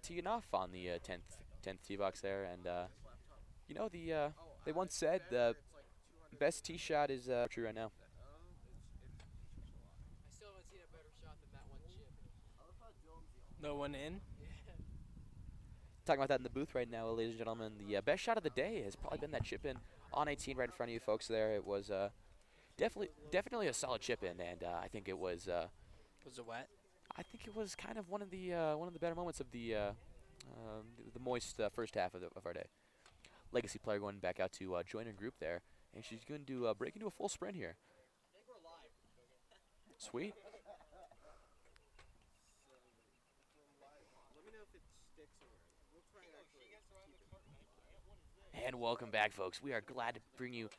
teeing off on the 10th tee box there, and you know they once said the best tee shot is true right now. No one in. Talking about that in the booth right now, ladies and gentlemen. The best shot of the day has probably been that chip in on 18 right in front of you folks there. It was definitely a solid chip in, and I think it was. Was it wet? I think it was kind of one of the better moments of the moist first half of our day. Legacy player going back out to join her group there, and she's going to break into a full sprint here. Sweet. And welcome back, folks. We are glad to bring you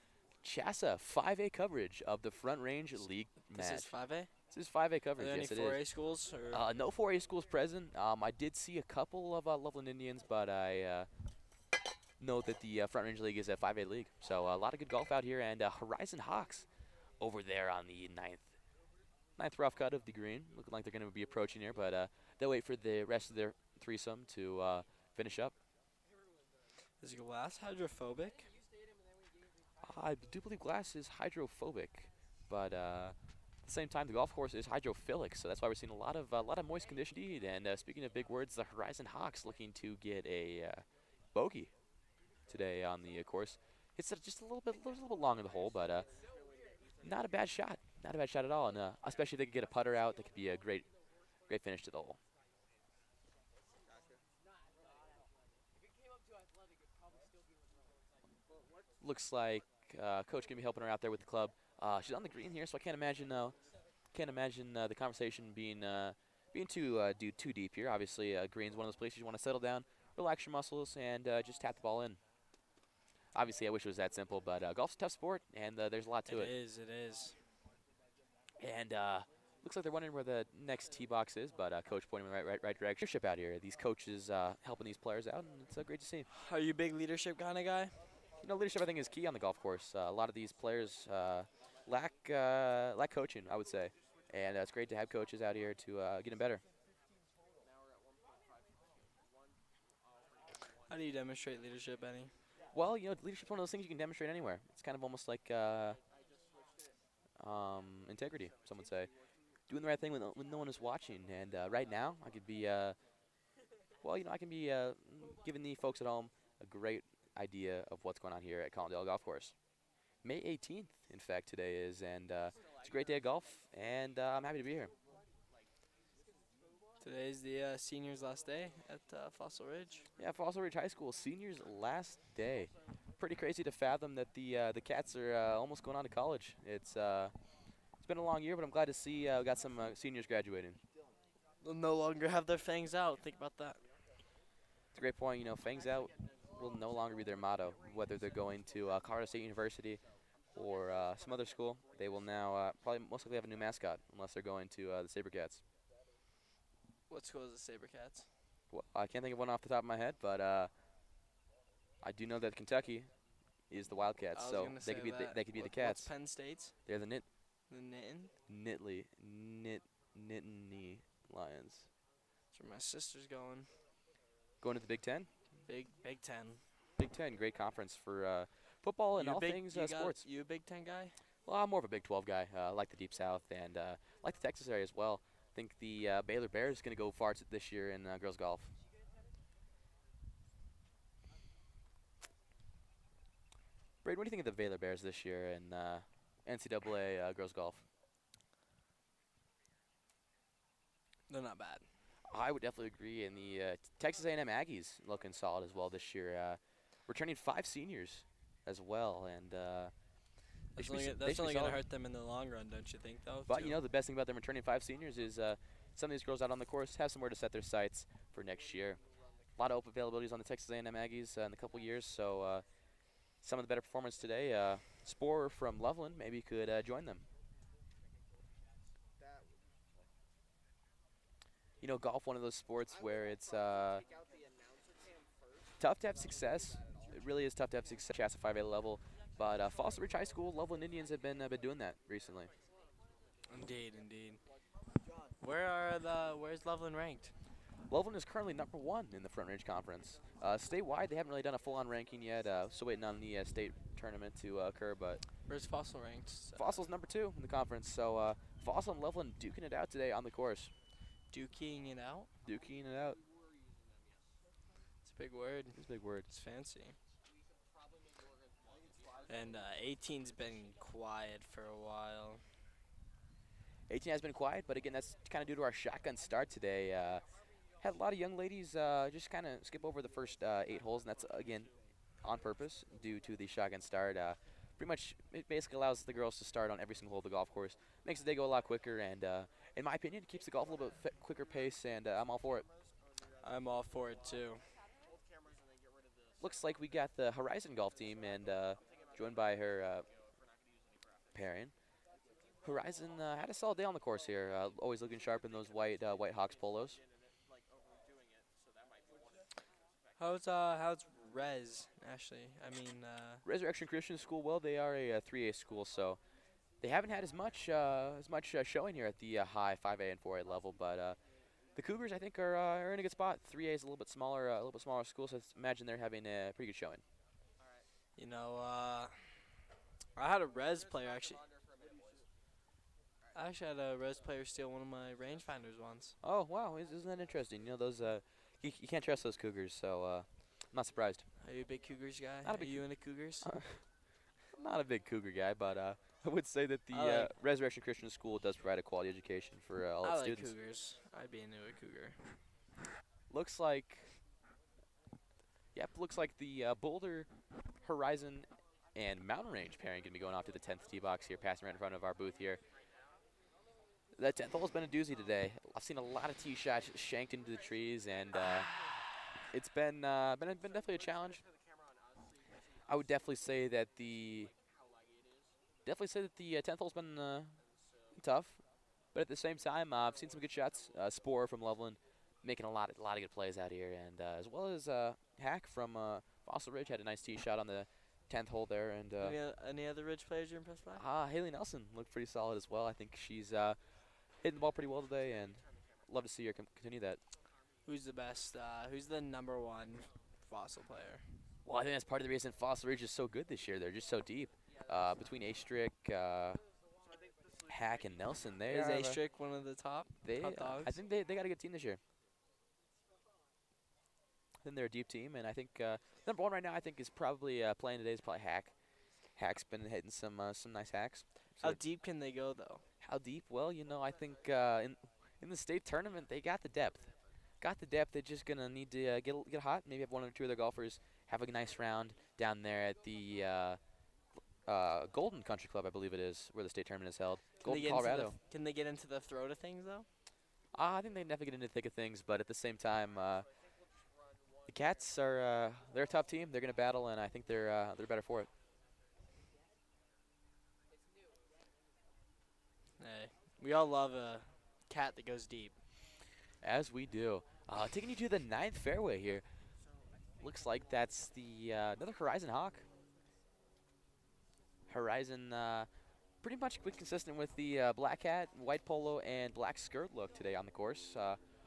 CHSAA 5A coverage of the Front Range League This match. is 5A? This is 5A Are coverage, there any yes it 4A is. schools? Or No 4A schools present. I did see a couple of Loveland Indians, but I know that the Front Range League is a 5A league. So a lot of good golf out here, and Horizon Hawks over there on the ninth rough cut of the green. Looking like they're going to be approaching here, but they'll wait for the rest of their threesome to finish up. is glass hydrophobic? I do believe glass is hydrophobic, but at the same time, the golf course is hydrophilic, so that's why we're seeing a lot of moist condition indeed. And speaking of big words, the Horizon Hawks looking to get a bogey today on the course. It's just a little bit long in the hole, but not a bad shot. Not a bad shot at all, and especially if they could get a putter out, that could be a great finish to the hole. Looks like Coach gonna be helping her out there with the club. She's on the green here, so I can't imagine the conversation being too deep here. Obviously, green's one of those places you want to settle down, relax your muscles, and just tap the ball in. Obviously, I wish it was that simple, but golf's a tough sport, and there's a lot to it. It is. And looks like they're wondering where the next tee box is, but Coach pointing in the right direction. Leadership out here. These coaches helping these players out, and it's great to see. Are you a big leadership kind of guy? You know, leadership I think is key on the golf course. A lot of these players lack coaching, I would say, and it's great to have coaches out here to get them better. How do you demonstrate leadership, Benny? Well, you know, leadership's one of those things you can demonstrate anywhere. It's kind of almost like integrity, some would say. Doing the right thing when no one is watching. And right now, I could be, I can be giving the folks at home a great idea of what's going on here at Collindale Golf Course. May 18th, in fact, today is, and it's a great day of golf, and I'm happy to be here. Today's the seniors' last day at Fossil Ridge. Yeah, Fossil Ridge High School, seniors' last day. Pretty crazy to fathom that the Cats are almost going on to college. It's been a long year, but I'm glad to see we got some seniors graduating. They'll no longer have their fangs out. Think about that. It's a great point. You know, fangs out will no longer be their motto. Whether they're going to Colorado State University or some other school, they will now probably most likely have a new mascot, unless they're going to the SaberCats. What school is the SaberCats? Well, I can't think of one off the top of my head, but I do know that Kentucky is the Wildcats, so they could be the Cats. What's Penn State's? They're the The Nittany? Nittany Lions. That's where my sister's going. Going to the Big Ten? Big Ten. Big Ten, great conference for football and all things sports. You a Big Ten guy? Well, I'm more of a Big 12 guy. I like the Deep South and like the Texas area as well. I think the Baylor Bears is going to go far this year in girls golf. Braden, what do you think of the Baylor Bears this year in NCAA girls golf? They're not bad. I would definitely agree. And the Texas A&M Aggies looking solid as well this year. Returning 5 seniors as well, and That's only going to hurt them in the long run, don't you think, though? But, you know, the best thing about them returning 5 seniors is some of these girls out on the course have somewhere to set their sights for next year. A lot of open availabilities on the Texas A&M Aggies in a couple years, so some of the better performance today. Sporer from Loveland maybe could join them. You know, golf, one of those sports where it's tough to have success. It really is tough to have success at CHSAA 5A level. But Fossil Ridge High School, Loveland Indians have been doing that recently. Indeed. Where's Loveland ranked? Loveland is currently #1 in the Front Range Conference. Statewide, they haven't really done a full-on ranking yet. Still waiting on the state tournament to occur, but where's Fossil ranked? Fossil's #2 in the conference. So Fossil and Loveland duking it out today on the course. Duking it out? Duking it out. It's a big word. It's a big word. It's fancy. And 18's been quiet for a while. 18 has been quiet, but again, that's kind of due to our shotgun start today. Had a lot of young ladies just kind of skip over the first 8 holes, and that's, again, on purpose due to the shotgun start. Pretty much, it basically allows the girls to start on every single hole of the golf course. Makes the day go a lot quicker, and in my opinion, it keeps the golf a little bit quicker pace, and I'm all for it. I'm all for it, too. Looks like we got the Horizon golf team, and joined by her pairing. Horizon had a solid day on the course here, always looking sharp in those white Hawks polos. How's Res, Ashley? I mean, Resurrection Christian School, well, they are a 3A school, so they haven't had as much showing here at the high 5A and 4A level, but the Cougars, I think, are in a good spot. 3A is a little bit smaller school, so imagine they're having a pretty good showing. You know, I had a Res player actually. I actually had a Res player steal one of my rangefinders once. Oh wow, isn't that interesting? You know those you can't trust those Cougars, so I'm not surprised. Are you a big Cougars guy? Not a big Are you into Cougars? I'm not a big Cougar guy, but I would say that the Resurrection Christian School does provide a quality education for all its students. I like Cougars. I'd be into a Cougar. Looks like the Boulder, Horizon, and Mountain Range pairing going to be going off to the 10th tee box here, passing right in front of our booth here. That 10th hole has been a doozy today. I've seen a lot of tee shots shanked into the trees, and it's been definitely a challenge. I would definitely say that the 10th hole's been tough, but at the same time, I've seen some good shots. Spore from Loveland making a lot of good plays out here, and as well as Hack from Fossil Ridge had a nice tee shot on the 10th hole there. And any other Ridge players you're impressed by? Haley Nelson looked pretty solid as well. I think she's hitting the ball pretty well today, and love to see her continue that. Who's the best? Who's the #1 Fossil player? Well, I think that's part of the reason Fossil Ridge is so good this year. They're just so deep. Between Astrick, Hack, and Nelson, Is Astrick one of the top dogs? I think they got a good team this year. I think they're a deep team, and I think #1 right now I think is probably playing today is probably Hack. Hack's been hitting some nice hacks. So how deep can they go though? How deep? Well, you know, I think in the state tournament they got the depth. They're just gonna need to get hot. Maybe have 1 or 2 other golfers have a nice round down there at the Golden Country Club, I believe it is, where the state tournament is held. Golden, Colorado. Can they get into the throat of things though? I think they can definitely get into the thick of things, but at the same time, the Cats are they're a tough team. They're gonna battle, and I think they're better for it. Hey, we all love a cat that goes deep. As we do. Taking you to the 9th fairway here. Looks like that's the another Horizon Hawk. Horizon pretty much consistent with the black hat, white polo, and black skirt look today on the course.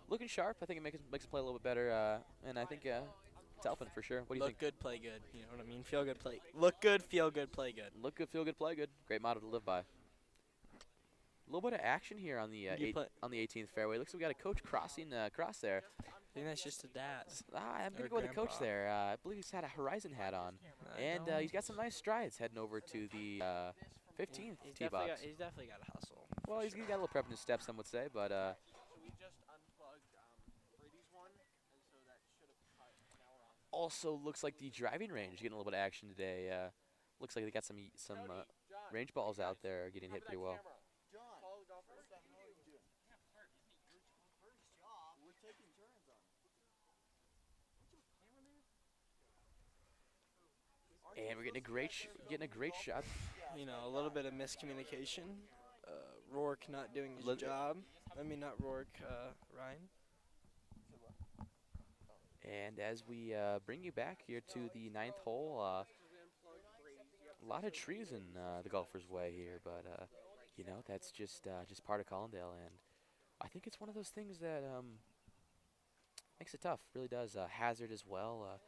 Looking sharp. I think it makes it play a little bit better, and I think it's helping for sure. What do you think? Look good, play good. You know what I mean? Feel good, play. Look good, feel good, play good. Look good, feel good, play good. Great motto to live by. A little bit of action here on the 18th fairway. Looks like we got a coach crossing across there. I think that's just a dad. I'm going to go with the coach there. I believe he's had a Horizon hat on. And he's got some nice strides heading over to the 15th tee box. He's definitely got a hustle. Well, he's got a little prep in his steps, some would say. But also looks like the driving range getting a little bit of action today. Looks like they got some range balls out there getting hit pretty well. And we're getting a great shot. You know, a little bit of miscommunication. Rourke not doing his job. I mean, not Rourke, Ryan. And as we bring you back here to the 9th hole, a lot of trees in the golfer's way here, but you know, that's just part of Collindale, and I think it's one of those things that Makes it tough, really does. Hazard as well.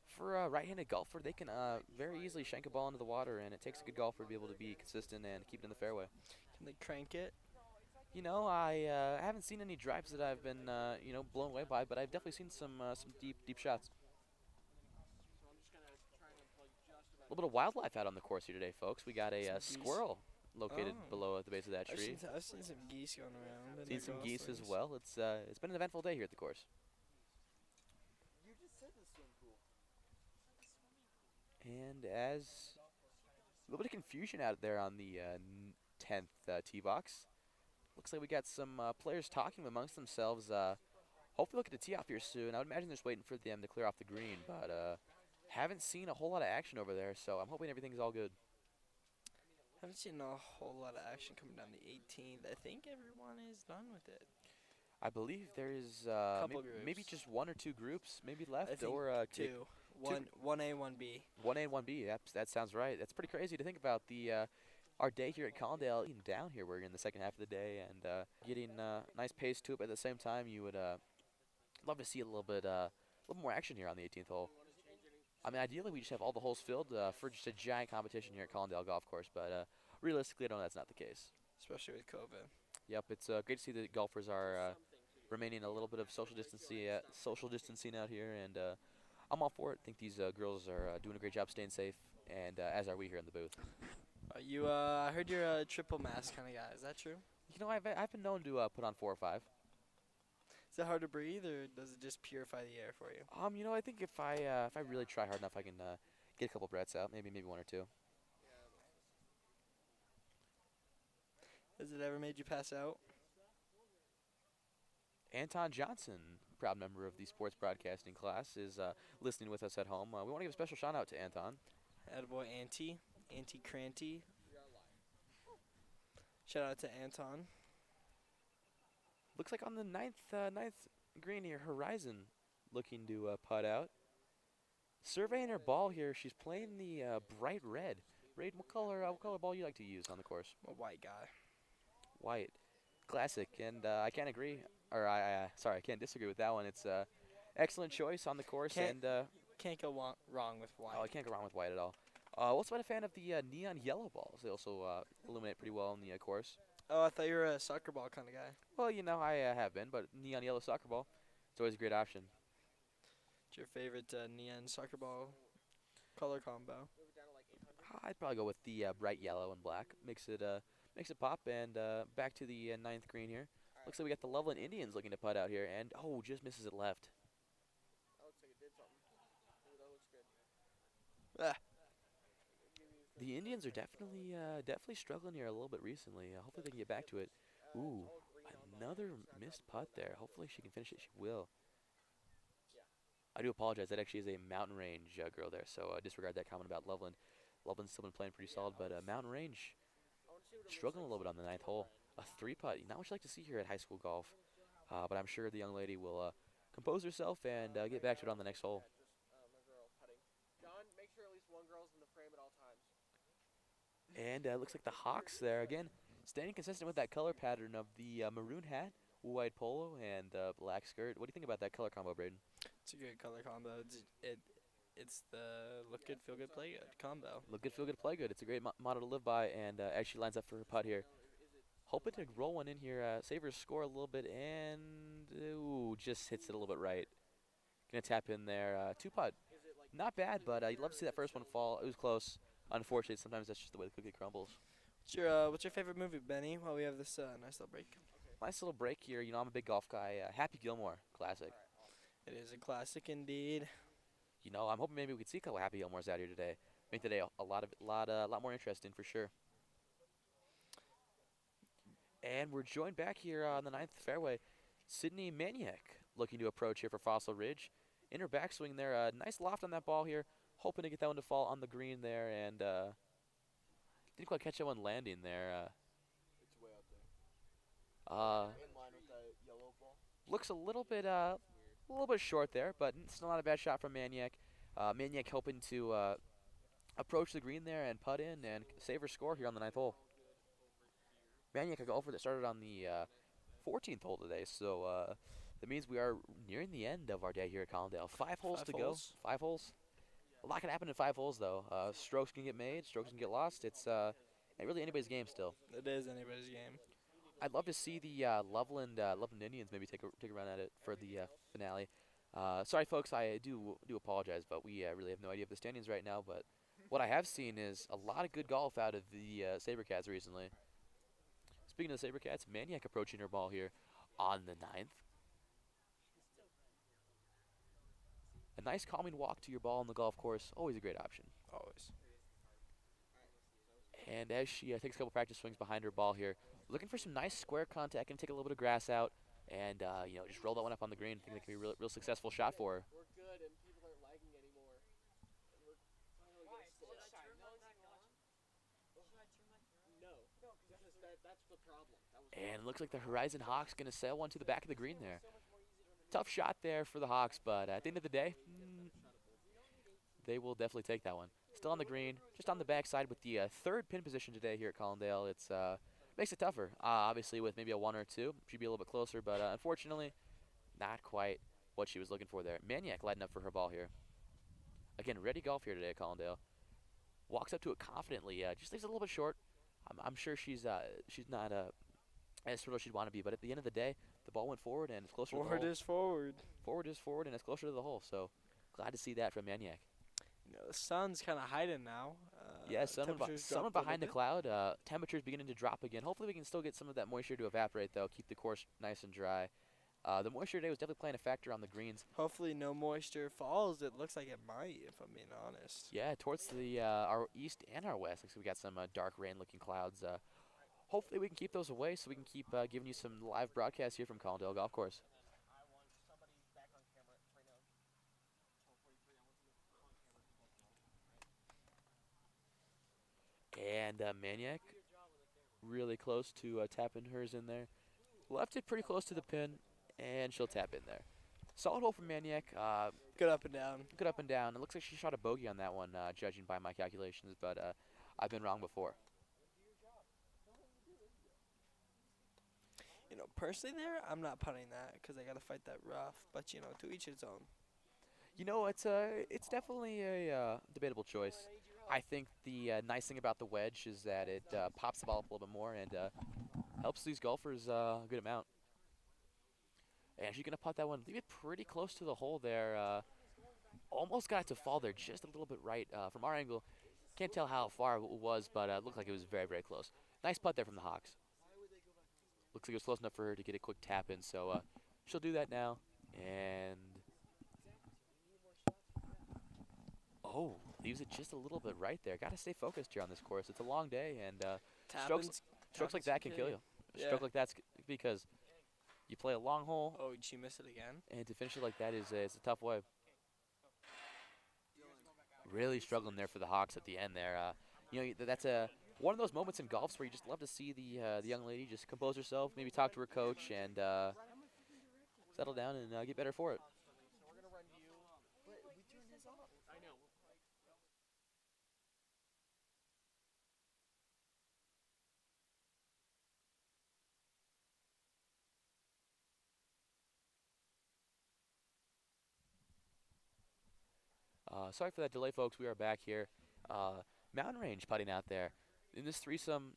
For a right-handed golfer, they can very easily shank a ball into the water, and it takes a good golfer to be able to be consistent and keep it in the fairway. Can they crank it? You know, I haven't seen any drives that I've been, blown away by, but I've definitely seen some deep shots. A little bit of wildlife out on the course here today, folks. We got a Some geese. squirrel located Oh. below at the base of that I've tree. seen, I've seen some geese going around. and Seen the some geese as goslings. well. It's been an eventful day here at the course. And as a little bit of confusion out there on the 10th tee box. Looks like we got some players talking amongst themselves. Hopefully, we'll get a tee off here soon. I would imagine they're just waiting for them to clear off the green, but haven't seen a whole lot of action over there. So I'm hoping everything's all good. Haven't seen a whole lot of action coming down the 18th. I think everyone is done with it. I believe there is Couple maybe groups. just one or two groups maybe left, I think or two. One A, one B. 1A and 1B. That sounds right. That's pretty crazy to think about. Our day here at Collindale, even down here, we're in the second half of the day and getting nice pace to it. But at the same time, you would love to see a little more action here on the 18th hole. I mean, ideally, we just have all the holes filled for just a giant competition here at Collindale Golf Course. But realistically, I know that's not the case. Especially with COVID. Yep, it's great to see that golfers are remaining a little bit of social distancing out here, and I'm all for it. I think these girls are doing a great job staying safe, and as are we here in the booth. I heard you're a triple mask kind of guy. Is that true? You know, I've been known to put on 4 or 5. Is it hard to breathe, or does it just purify the air for you? You know, I think if I really try hard enough, I can get a couple breaths out, maybe 1 or 2. Has it ever made you pass out? Anton Johnson, proud member of the sports broadcasting class, is listening with us at home. We want to give a special shout out to Anton. Attaboy Auntie Cranty. Shout out to Anton. Looks like on the ninth green here, Horizon looking to putt out. Surveying her ball here, she's playing the bright red. Raid, what color ball you like to use on the course? I'm a white guy. White, classic, and I can't agree, or I can't disagree with that one. It's excellent choice on the course, Can't- and Can't go wrong with white. oh, I can't go wrong with white at all. Also, been a fan of the neon yellow balls. They also illuminate pretty well on the course. Oh, I thought you were a soccer ball kind of guy. Well, you know, I have been, but neon yellow soccer ball, it's always a great option. What's your favorite neon soccer ball color combo? I'd probably go with the bright yellow and black. Makes it pop. And back to the 9th green here. Looks like we got the Loveland Indians looking to putt out here, and oh, just misses it left. Ah. The Indians are definitely struggling here a little bit recently. Hopefully they can get back to it. Ooh, another missed putt there. Hopefully she can finish it. She will. I do apologize. That actually is a Mountain Range girl there, so disregard that comment about Loveland. Loveland's still been playing pretty solid, but Mountain Range struggling a little bit on the 9th hole. A 3-putt, not what you like to see here at high school golf, but I'm sure the young lady will compose herself and get back to it on the next hole. And looks like the Hawks there again, staying consistent with that color pattern of the maroon hat, white polo, and black skirt. What do you think about that color combo, Braden? It's a good color combo. It's the look good, feel good, play good combo. Look good, feel good, play good. It's a great motto to live by, and actually lines up for her putt here. Hoping to roll one in here, save her score a little bit, and ooh, just hits it a little bit right. Gonna tap in there, 2-putt. Not bad, but you'd love to see that first one fall. It was close. Unfortunately, sometimes that's just the way the cookie crumbles. What's your favorite movie, Benny? While we have this nice little break. Nice little break here. You know, I'm a big golf guy. Happy Gilmore, classic. It is a classic indeed. You know, I'm hoping maybe we could see a couple Happy Gilmores out here today. Make today a lot more interesting for sure. And we're joined back here on the 9th fairway. Sydney Maniac looking to approach here for Fossil Ridge. In her backswing there, nice loft on that ball here. Hoping to get that one to fall on the green there, and didn't quite catch that one landing there. It's way out there. In line with the yellow ball. Looks a little bit short there, but still not a bad shot from Maniac. Maniac hoping to approach the green there and putt in and save her score here on the 9th hole. Maniac, a golfer that started on the 14th hole today, so That means we are nearing the end of our day here at Collindale. 5 holes to go. 5 holes. A lot can happen in 5 holes, though. Strokes can get made. Strokes can get lost. It's really anybody's game still. It is anybody's game. I'd love to see the Loveland Indians maybe take a run at it for the finale. Sorry, folks, I do apologize, but we really have no idea of the standings right now. But what I have seen is a lot of good golf out of the SaberCats recently. Speaking of the SaberCats, Maniac approaching her ball here on the 9th. A nice calming walk to your ball on the golf course, always a great option. Always. And as she takes a couple practice swings behind her ball here, looking for some nice square contact and take a little bit of grass out and just roll that one up on the green. I think that can be a real successful shot for her. We're good and people aren't lagging anymore. We're finally getting close. No, because that's the problem. And it looks like the Horizon Hawks going to sail one to the back of the green there. Tough shot there for the Hawks, but at the end of the day, they will definitely take that one. Still on the green, just on the backside with the third pin position today here at Collindale. It's makes it tougher. Obviously, with maybe a 1 or 2, she'd be a little bit closer, but unfortunately, not quite what she was looking for there. Maniac lighting up for her ball here. Again, ready golf here today at Collindale. Walks up to it confidently. Just leaves it a little bit short. I'm sure she's not as sort of she'd want to be, but at the end of the day, the ball went forward and it's closer to the hole. Forward is forward. Forward is forward and it's closer to the hole. So glad to see that from Maniac. The sun's kind of hiding now. Yeah, someone temperatures dropped a behind the little cloud. Temperatures beginning to drop again. Hopefully we can still get some of that moisture to evaporate, though. Keep the course nice and dry. The moisture today was definitely playing a factor on the greens. bit. Hopefully no moisture falls. It looks like it might, if I'm being honest. Yeah, towards the our east and our west. Looks like we got some dark rain-looking clouds. Hopefully we can keep those away so we can keep giving you some live broadcasts here from Collindale Golf Course. And Maniac really close to tapping hers in there. Left it pretty close to the pin, and she'll tap in there. Solid hole from Maniac. Good up and down. Good up and down. It looks like she shot a bogey on that one, judging by my calculations, but I've been wrong before. Personally there, I'm not putting that because I got to fight that rough. But, to each his own. It's definitely a debatable choice. I think the nice thing about the wedge is that it pops the ball up a little bit more and helps these golfers a good amount. And she's going to putt that one, leave it pretty close to the hole there. Almost got it to fall there just a little bit right. From our angle, can't tell how far it was, but it looked like it was very, very close. Nice putt there from the Hawks. Looks like it was close enough for her to get a quick tap in, so she'll do that now. And leaves it just a little bit right there. Got to stay focused here on this course. It's a long day, and strokes like that can kill you. A stroke like that's because you play a long hole. Oh, did she miss it again? And to finish it like that is a tough way. Really struggling there for the Hawks at the end there. That's one of those moments in golf where you just love to see the young lady just compose herself, maybe talk to her coach, and settle down and get better for it. Sorry for that delay, folks. We are back here. Mountain Range putting out there. In this threesome,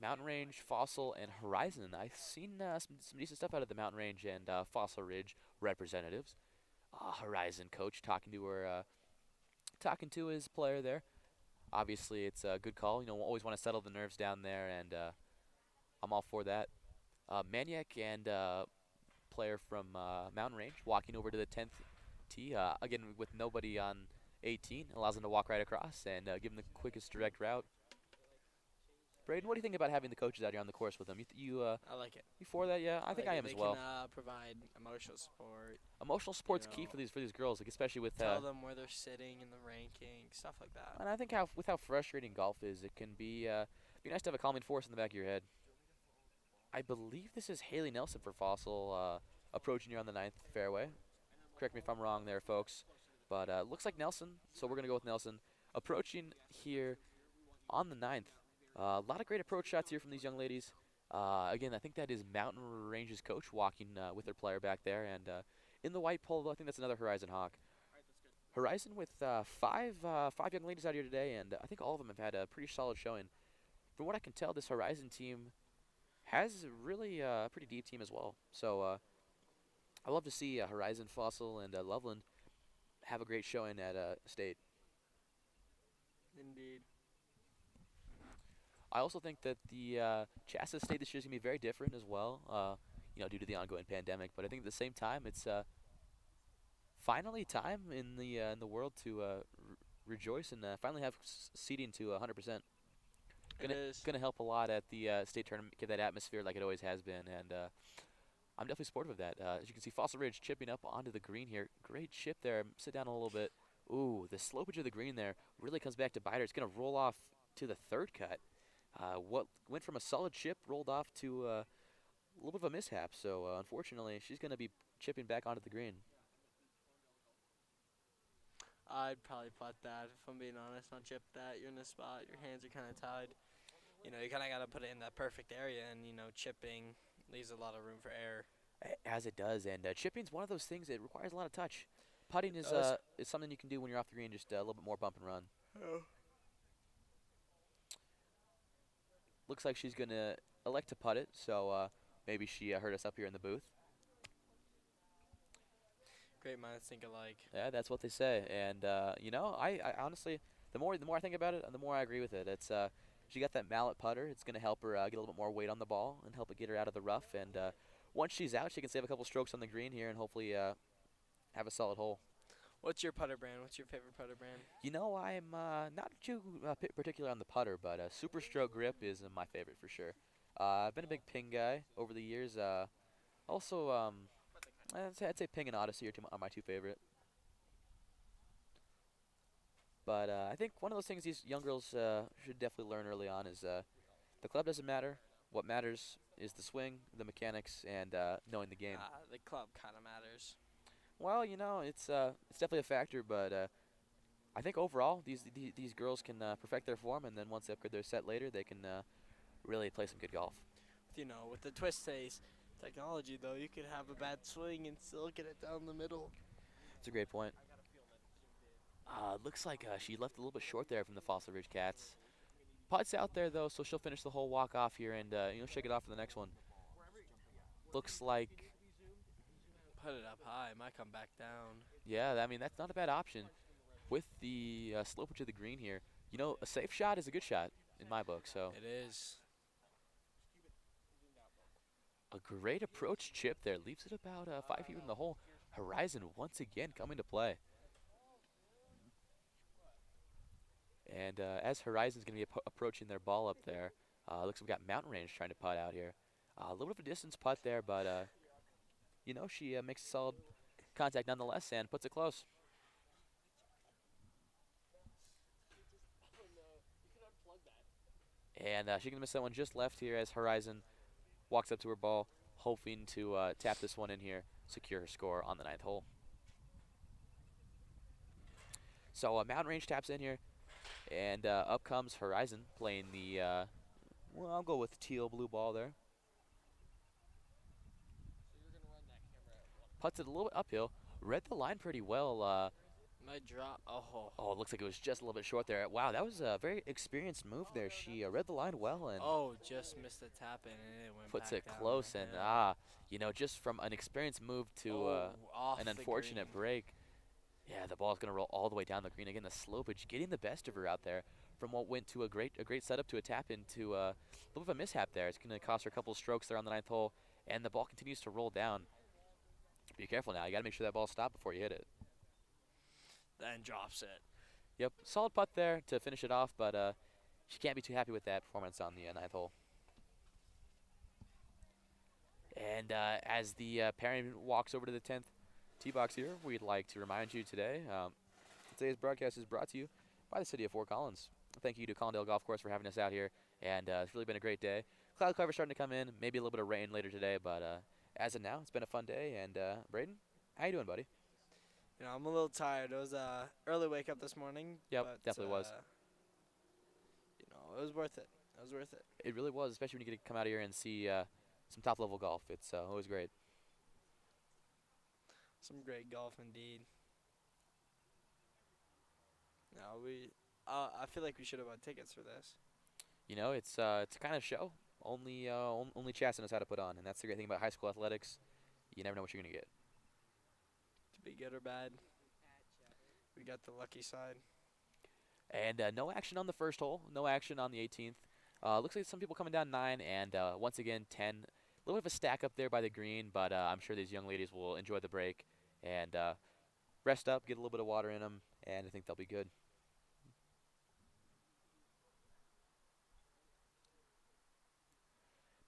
Mountain Range, Fossil, and Horizon. I've seen some decent stuff out of the Mountain Range and Fossil Ridge representatives. Horizon coach talking to his player there. Obviously, it's a good call. Always want to settle the nerves down there, and I'm all for that. Maniac and player from Mountain Range walking over to the 10th tee. Again, with nobody on 18, allows them to walk right across and give them the quickest direct route. Braden, what do you think about having the coaches out here on the course with them? I like it. You for that? Yeah, I think I am as well. They can provide emotional support. Emotional support's key for these girls, like especially with tell them where they're sitting in the ranking, stuff like that. And I think with how frustrating golf is, it can be nice to have a calming force in the back of your head. I believe this is Haley Nelson for Fossil approaching you on the 9th fairway. Correct me if I'm wrong there, folks. But looks like Nelson, so we're going to go with Nelson. Approaching here on the 9th. A lot of great approach shots here from these young ladies. Again, I think that is Mountain Ranges coach walking with their player back there. And in the white polo, I think that's another Horizon Hawk. Horizon with five young ladies out here today, and I think all of them have had a pretty solid showing. From what I can tell, this Horizon team has really a pretty deep team as well. So I love to see Horizon, Fossil, and Loveland have a great showing at state. Indeed. I also think that the Chassa State this year is going to be very different as well, due to the ongoing pandemic. But I think at the same time, it's finally time in the world to rejoice and finally have seating to 100%. Gonna help a lot at the state tournament, give that atmosphere like it always has been, and I'm definitely supportive of that. As you can see, Fossil Ridge chipping up onto the green here. Great chip there. Sit down a little bit. Ooh, the slopage of the green there really comes back to bite her. It's gonna roll off to the third cut. What went from a solid chip rolled off to a little bit of a mishap. So unfortunately, she's gonna be chipping back onto the green. I'd probably putt that, if I'm being honest. Not chip that. You're in a spot. Your hands are kind of tied. You kind of got to put it in that perfect area, and, chipping leaves a lot of room for error. As it does, and chipping's one of those things that requires a lot of touch. Putting is something you can do when you're off the green, just a little bit more bump and run. Oh. Looks like she's going to elect to putt it, so maybe she heard us up here in the booth. Great minds think alike. Yeah, that's what they say. And, I honestly, the more I think about it, the more I agree with it. It's she got that mallet putter. It's going to help her get a little bit more weight on the ball and help it get her out of the rough. And once she's out, she can save a couple strokes on the green here and hopefully have a solid hole. What's your putter brand? What's your favorite putter brand? I'm not too particular on the putter, but Super Stroke Grip is my favorite for sure. I've been a big Ping guy over the years. Also, I'd say Ping and Odyssey are my two favorite. But I think one of those things these young girls should definitely learn early on is the club doesn't matter. What matters is the swing, the mechanics, and knowing the game. The club kind of matters. Well, it's definitely a factor, but I think overall these girls can perfect their form, and then once they upgrade their set later, they can really play some good golf. With the twist phase technology, though, you could have a bad swing and still get it down the middle. That's a great point. Looks like she left a little bit short there from the Fossil Ridge Cats. Putt's out there, though, so she'll finish the whole walk off here and shake it off for the next one. Looks like... Put it up high. Might come back down. Yeah, I mean, that's not a bad option. With the slopage of the green here, a safe shot is a good shot in my book. So it is. A great approach chip there. Leaves it about 5 feet from the hole. Horizon once again coming to play. And as Horizon's going to be approaching their ball up there, looks like we got Mountain Range trying to putt out here. A little bit of a distance putt there, but, she makes a solid contact nonetheless and puts it close. And she's going to miss that one just left here as Horizon walks up to her ball, hoping to tap this one in here, secure her score on the 9th hole. So Mountain Range taps in here. And up comes Horizon playing the, I'll go with teal blue ball there. Puts it a little bit uphill. Read the line pretty well. Might drop. Oh, it looks like it was just a little bit short there. Wow, that was a very experienced move there. She read the line well and just missed the tap in and it went puts back it down. close and just from an experienced move to an unfortunate break. Yeah, the ball's going to roll all the way down the green. Again, the slopage getting the best of her out there from what went to a great setup to a tap into a little bit of a mishap there. It's going to cost her a couple of strokes there on the 9th hole, and the ball continues to roll down. Be careful now. You got to make sure that ball stops before you hit it. Then drops it. Yep, solid putt there to finish it off, but she can't be too happy with that performance on the 9th hole. And as the pairing walks over to the 10th tee box here, we'd like to remind you today, today's broadcast is brought to you by the city of Fort Collins. Thank you to Collindale Golf Course for having us out here, and it's really been a great day. Cloud cover starting to come in, maybe a little bit of rain later today, but as of now, it's been a fun day. And Braden, how you doing, buddy? I'm a little tired. It was a early wake up this morning. Yep, but, definitely was. It was worth it. That was worth it. It really was, especially when you get to come out here and see some top-level golf. It's always great. Some great golf indeed. No, I feel like we should have bought tickets for this. You know, it's a kind of show only Chaston knows how to put on, and that's the great thing about high school athletics. You never know what you're gonna get. To be good or bad, we got the lucky side. And no action on the first hole, no action on the 18th. Looks like some people coming down 9, and once again 10. A little bit of a stack up there by the green, but I'm sure these young ladies will enjoy the break and rest up, get a little bit of water in them, and I think they'll be good.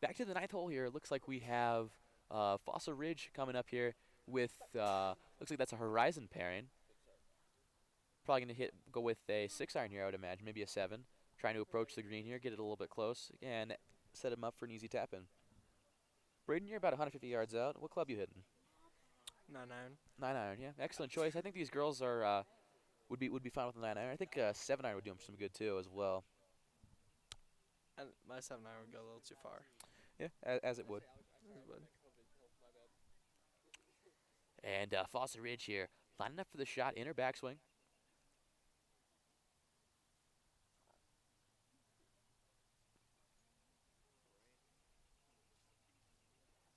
Back to the 9th hole here. Looks like we have Fossil Ridge coming up here with, looks like that's a Horizon pairing. Probably going to go with a 6-iron here, I would imagine, maybe a 7. Trying to approach the green here, get it a little bit close, and set him up for an easy tap-in. Braden, you're about 150 yards out. What club you hitting? 9-iron. 9-iron, yeah. Excellent choice. I think these girls are would be fine with a 9-iron. I think 7-iron would do them some good too as well. And my 7-iron would go a little too far. Yeah, as it would. And Fossil Ridge here, lining up for the shot in her backswing.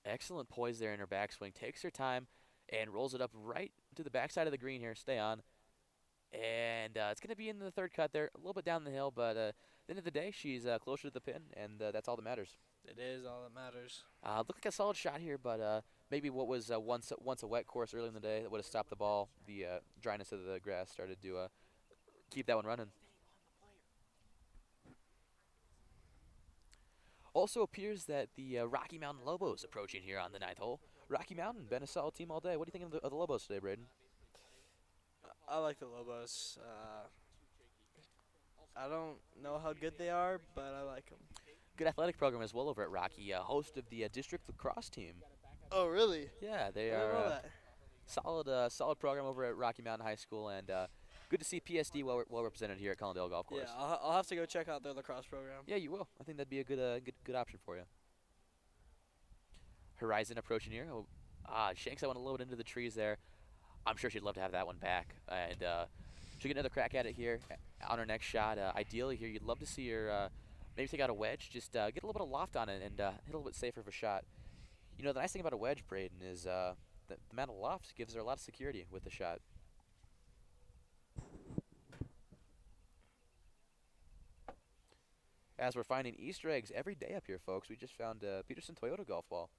Excellent poise there in her backswing. Takes her time and rolls it up right to the backside of the green here. Stay on. And it's going to be in the third cut there, a little bit down the hill, but at the end of the day, she's closer to the pin, and that's all that matters. It is all that matters. Looked like a solid shot here, but maybe what was once a wet course early in the day that would have stopped the ball. The dryness of the grass started to keep that one running. Also appears that the Rocky Mountain Lobos approaching here on the 9th hole. Rocky Mountain, been a solid team all day. What do you think of the Lobos today, Braden? I like the Lobos. I don't know how good they are, but I like them. Good athletic program as well over at Rocky. Host of the district lacrosse team. Oh, really? Yeah, they I didn't know are that. solid program over at Rocky Mountain High School, and good to see PSD well represented here at Collindale Golf Course. Yeah, I'll have to go check out their lacrosse program. Yeah, you will. I think that'd be a good option for you. Horizon approaching here. Oh, Shanks that one a little bit into the trees there. I'm sure she'd love to have that one back, and she'll get another crack at it here on her next shot. Ideally here, you'd love to see her maybe take out a wedge, just get a little bit of loft on it and hit a little bit safer of a shot. You know, the nice thing about a wedge, Braden, is the amount of loft gives her a lot of security with the shot. As we're finding Easter eggs every day up here, folks. We just found Peterson Toyota golf ball.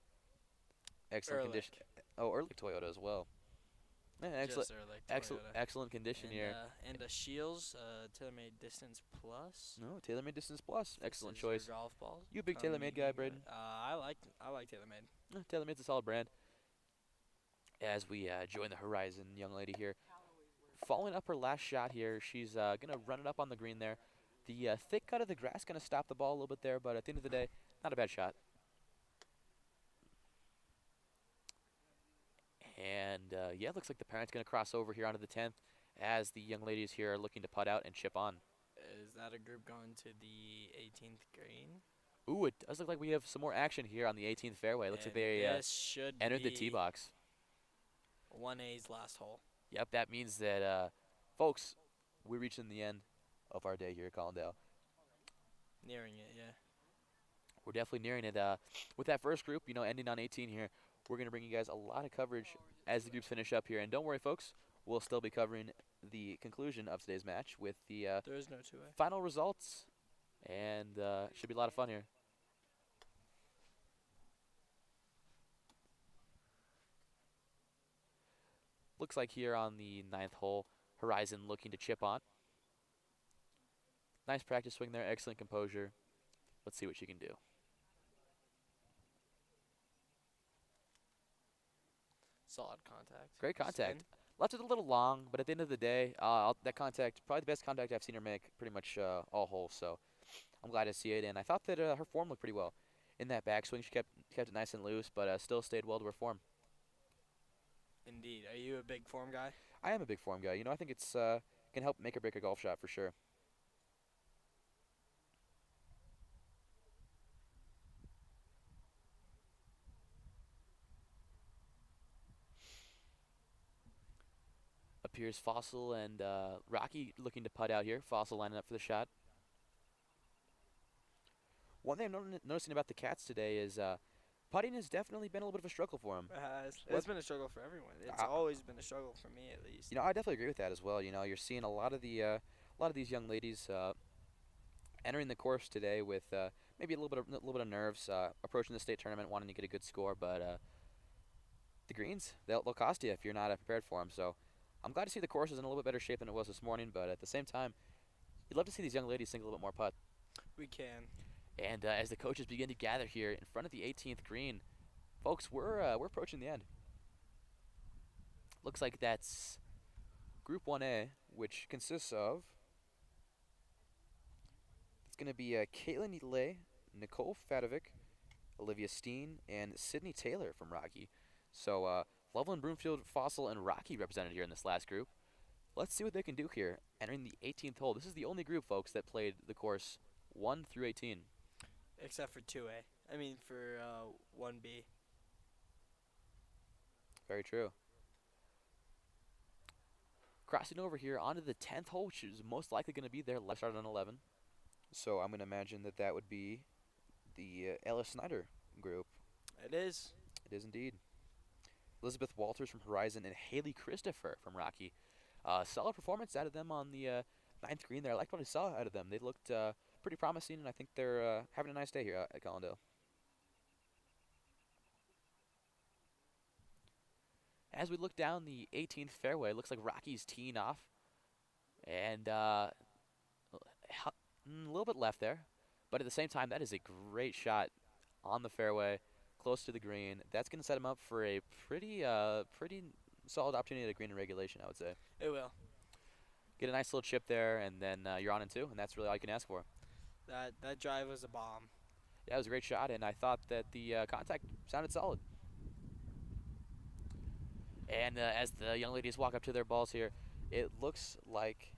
Excellent condition. Oh, Ehrlich Toyota as well. Yeah, excellent condition and, here. And a Shields TaylorMade Distance Plus. No, TaylorMade Distance Plus. Excellent This is choice. your golf balls. You a big from TaylorMade guy, Braden? I like TaylorMade. TaylorMade's a solid brand. As we join the Horizon young lady here. Following up her last shot here, she's going to run it up on the green there. The thick cut of the grass going to stop the ball a little bit there, but at the end of the day, not a bad shot. And yeah, looks like the parent's going to cross over here onto the 10th as the young ladies here are looking to putt out and chip on. Is that a group going to the 18th green? Ooh, it does look like we have some more action here on the 18th fairway. Looks like they this should entered the be tee box. 1A's last hole. Yep, that means that, folks, we're reaching the end of our day here at Collindale. Nearing it, yeah. We're definitely nearing it. With that first group, you know, ending on 18 here, we're going to bring you guys a lot of coverage as the groups finish up here. And don't worry, folks, we'll still be covering the conclusion of today's match with the There is no two-way. final results. And should be a lot of fun here. Looks like here on the 9th hole, Horizon looking to chip on. Nice practice swing there, excellent composure. Let's see what she can do. Solid contact. Great contact. Spin. Left it a little long, but at the end of the day, that contact, probably the best contact I've seen her make pretty much all holes. So I'm glad to see it. And I thought that her form looked pretty well. In that backswing, she kept it nice and loose, but still stayed well to her form. Indeed. Are you a big form guy? I am a big form guy. You know, I think it's can help make or break a golf shot for sure. Here's Fossil and Rocky looking to putt out here. Fossil lining up for the shot. One thing I'm noticing about the Cats today is putting has definitely been a little bit of a struggle for them. It has. What- It's been a struggle for everyone. It's I- always been a struggle for me, at least. You know, I definitely agree with that as well. You know, you're seeing a lot of these young ladies entering the course today with maybe a little bit of nerves, approaching the state tournament, wanting to get a good score. But the greens, they'll cost you if you're not prepared for them. So I'm glad to see the course is in a little bit better shape than it was this morning. But at the same time, you'd love to see these young ladies sink a little bit more putt. We can. And as the coaches begin to gather here in front of the 18th green, folks, we're approaching the end. Looks like that's Group 1A, which consists of, it's going to be Caitlin Lay, Nicole Fadovic, Olivia Steen, and Sydney Taylor from Rocky. So Loveland, Broomfield, Fossil, and Rocky represented here in this last group. Let's see what they can do here entering the 18th hole. This is the only group, folks, that played the course 1 through 18. Except for 2A. I mean, for 1B. Very true. Crossing over here onto the 10th hole, which is most likely going to be their left start on 11. So I'm going to imagine that would be the Ella Snyder group. It is. It is indeed. Elizabeth Walters from Horizon and Haley Christopher from Rocky. Solid performance out of them on the 9th green there. I liked what I saw out of them. They looked pretty promising, and I think they're having a nice day here at Collindale. As we look down the 18th fairway, it looks like Rocky's teeing off. And a little bit left there. But at the same time, that is a great shot on the fairway, close to the green. That's going to set him up for a pretty solid opportunity at a green in regulation, I would say. It will. Get a nice little chip there, and then you're on in two, and that's really all you can ask for. That drive was a bomb. Yeah, it was a great shot, and I thought that the contact sounded solid. And as the young ladies walk up to their balls here, it looks like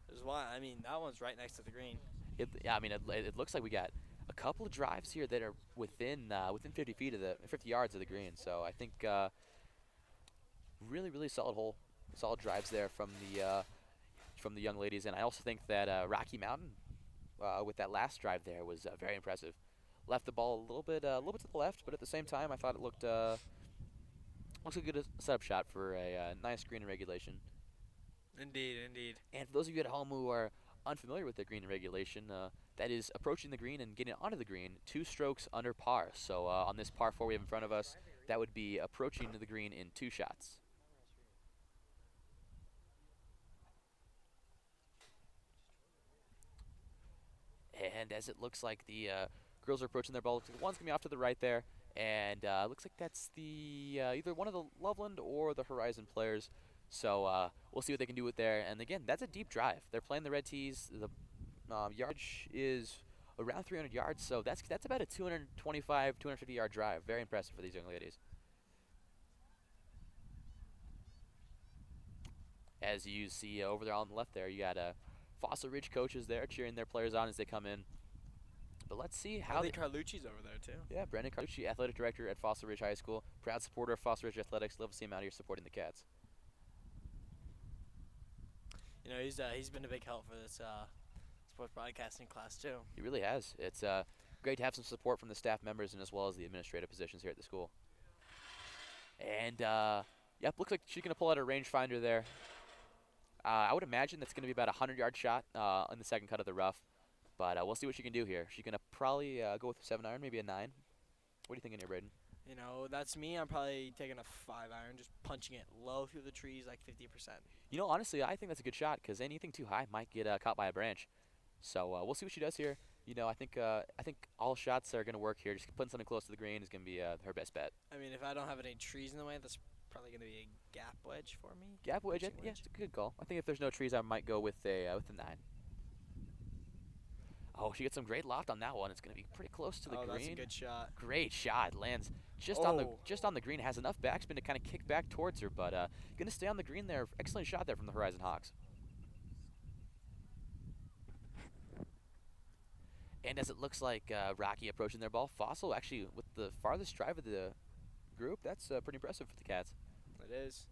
There's one. I mean, that one's right next to the green. it looks like we got a couple of drives here that are within 50 feet of 50 yards of the green. So I think really solid hole, solid drives there from the young ladies. And I also think that Rocky Mountain with that last drive there was very impressive. Left the ball a little bit to the left, but at the same time I thought it looked looks like a good setup shot for a nice green in regulation. Indeed. And for those of you at home who are unfamiliar with the green in regulation, that is approaching the green and getting onto the green 2 strokes under par. So on this par 4 we have in front of us, that would be approaching the green in 2 shots. And as it looks like the girls are approaching their ball, one's going to be off to the right there. And looks like that's the either one of the Loveland or the Horizon players. So we'll see what they can do with there. And again, that's a deep drive. They're playing the red tees. The yardage is around 300 yards. So that's about a 225, 250 yard drive. Very impressive for these young ladies. As you see over there on the left there, you got Fossil Ridge coaches there cheering their players on as they come in. But let's see how Andy Carlucci's over there too. Yeah, Brandon Carlucci, athletic director at Fossil Ridge High School, proud supporter of Fossil Ridge Athletics. Love to see him out here supporting the Cats. You know, he's been a big help for this sports broadcasting class too. He really has. It's great to have some support from the staff members and as well as the administrative positions here at the school. And yep, looks like she's gonna pull out a rangefinder there. I would imagine that's gonna be about a 100-yard shot in the second cut of the rough. But we'll see what she can do here. She's going to probably go with a 7-iron, maybe a 9. What are you thinking here, Braden? You know, that's me. I'm probably taking a 5-iron, just punching it low through the trees, like 50%. You know, honestly, I think that's a good shot because anything too high might get caught by a branch. So we'll see what she does here. You know, I think all shots are going to work here. Just putting something close to the green is going to be her best bet. I mean, if I don't have any trees in the way, that's probably going to be a gap wedge for me. Gap wedge, Pitching yeah, it's a good call. I think if there's no trees, I might go with a 9. Oh, she gets some great loft on that one. It's going to be pretty close to the green. That's a good shot. Great shot. Lands just on the green. Has enough backspin to kind of kick back towards her, but going to stay on the green there. Excellent shot there from the Horizon Hawks. And as it looks like Rocky approaching their ball, Fossil actually with the farthest drive of the group. That's pretty impressive for the Cats. It is.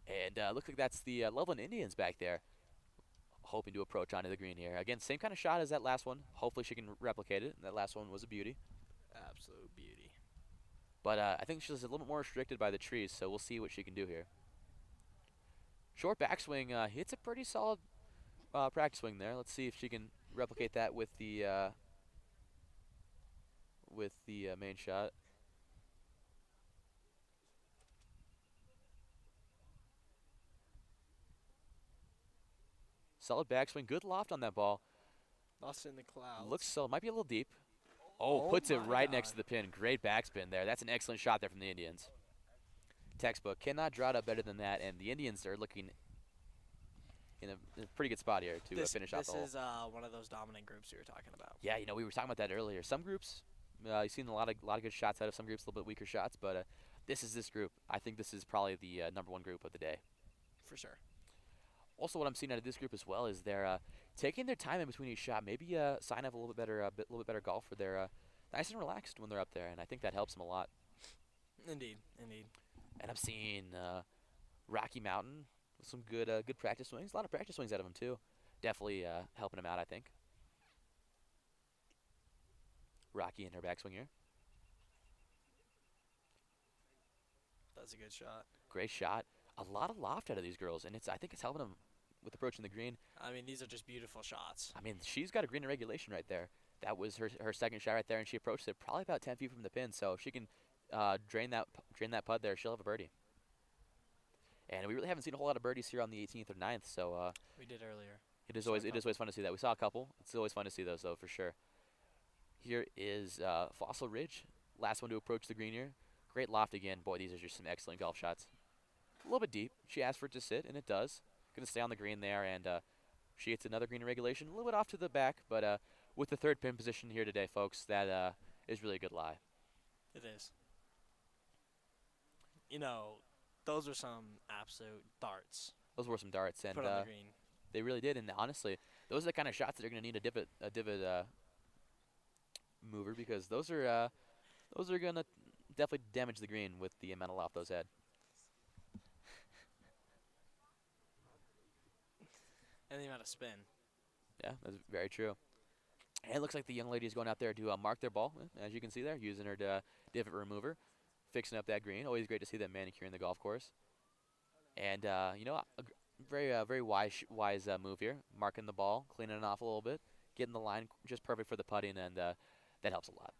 And looks like that's the Loveland Indians back there, hoping to approach onto the green here. Again, same kind of shot as that last one. Hopefully she can replicate it. That last one was a beauty. Absolute beauty. But I think she's a little bit more restricted by the trees, so we'll see what she can do here. Short backswing hits a pretty solid practice swing there. Let's see if she can replicate that with the main shot. Solid backswing, good loft on that ball. Lost in the clouds. Looks so, might be a little deep. Oh, Oh puts it my right next God. to the pin. Great backspin there. That's an excellent shot there from the Indians. Textbook. Cannot draw it up better than that, and the Indians are looking in a pretty good spot here to finish off the hole. This is one of those dominant groups we were talking about. Yeah, we were talking about that earlier. Some groups, you've seen a lot of good shots out of some groups, a little bit weaker shots, but this group. I think this is probably the number one group of the day. For sure. Also, what I'm seeing out of this group as well is they're taking their time in between each shot. Maybe a sign of a little bit better golf where they're nice and relaxed when they're up there, and I think that helps them a lot. Indeed, indeed. And I'm seeing Rocky Mountain with some good practice swings. A lot of practice swings out of him too. Definitely helping him out, I think. Rocky in her backswing here. That's a good shot. Great shot. A lot of loft out of these girls, and I think it's helping them with approaching the green. I mean, these are just beautiful shots. I mean, she's got a green in regulation right there. That was her second shot right there, and she approached it probably about 10 feet from the pin. So if she can drain that putt there, she'll have a birdie. And we really haven't seen a whole lot of birdies here on the 18th or 9th, so We did earlier. it is Saw a always fun to see that. We saw a couple. It's always fun to see those though, for sure. Here is Fossil Ridge, last one to approach the green here. Great loft again. Boy, these are just some excellent golf shots. A little bit deep. She asked for it to sit, and it does. Going to stay on the green there, and she hits another green in regulation. A little bit off to the back, but with the third pin position here today, folks, that is really a good lie. It is. You know, those are some absolute darts. Those were some darts, and Put on the green. they really did. And honestly, those are the kind of shots that are going to need a divot mover, because those are going to definitely damage the green with the amount of loft those had. And the amount of spin. Yeah, that's very true. And it looks like the young lady is going out there to mark their ball, as you can see there, using her divot remover, fixing up that green. Always great to see that manicuring the golf course. And a very wise move here, marking the ball, cleaning it off a little bit, getting the line just perfect for the putting, and that helps a lot.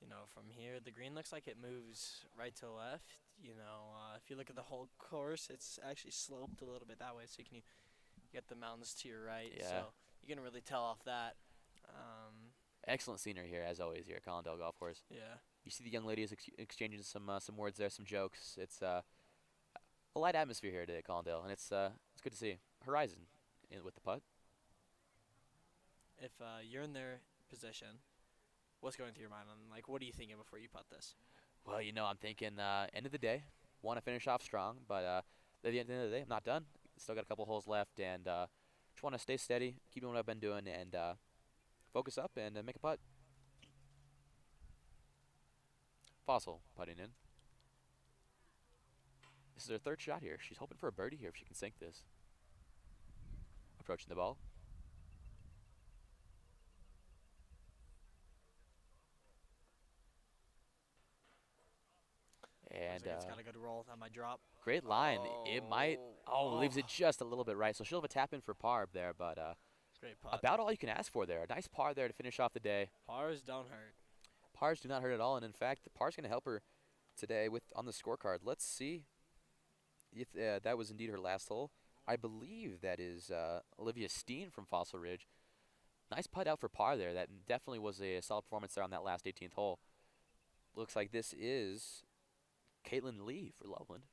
You know, from here, the green looks like it moves right to left. You know, if you look at the whole course, it's actually sloped a little bit that way, so you get the mountains to your right. Yeah. So you can really tell off that. Excellent scenery here, as always, here at Collindale Golf Course. Yeah. You see the young ladies exchanging some words there, some jokes. It's a light atmosphere here today at Collindale, and it's good to see. Horizon with the putt. If you're in their position, what's going through your mind? Like, what are you thinking before you putt this? Well, I'm thinking end of the day, want to finish off strong, but at the end of the day, I'm not done. Still got a couple holes left, and just want to stay steady, keep doing what I've been doing, and focus up and make a putt. Fossil putting in. This is her third shot here. She's hoping for a birdie here if she can sink this. Approaching the ball. And Looks like it's got a good roll. That might drop. great line. It might. Oh, leaves it just a little bit right. So she'll have a tap in for par there, but Great putt. about all you can ask for there. A nice par there to finish off the day. Pars don't hurt. Pars do not hurt at all, and in fact, the par's going to help her today on the scorecard. Let's see if that was indeed her last hole. I believe that is Olivia Steen from Fossil Ridge. Nice putt out for par there. That definitely was a solid performance there on that last 18th hole. Looks like this is Caitlin Lee for Loveland.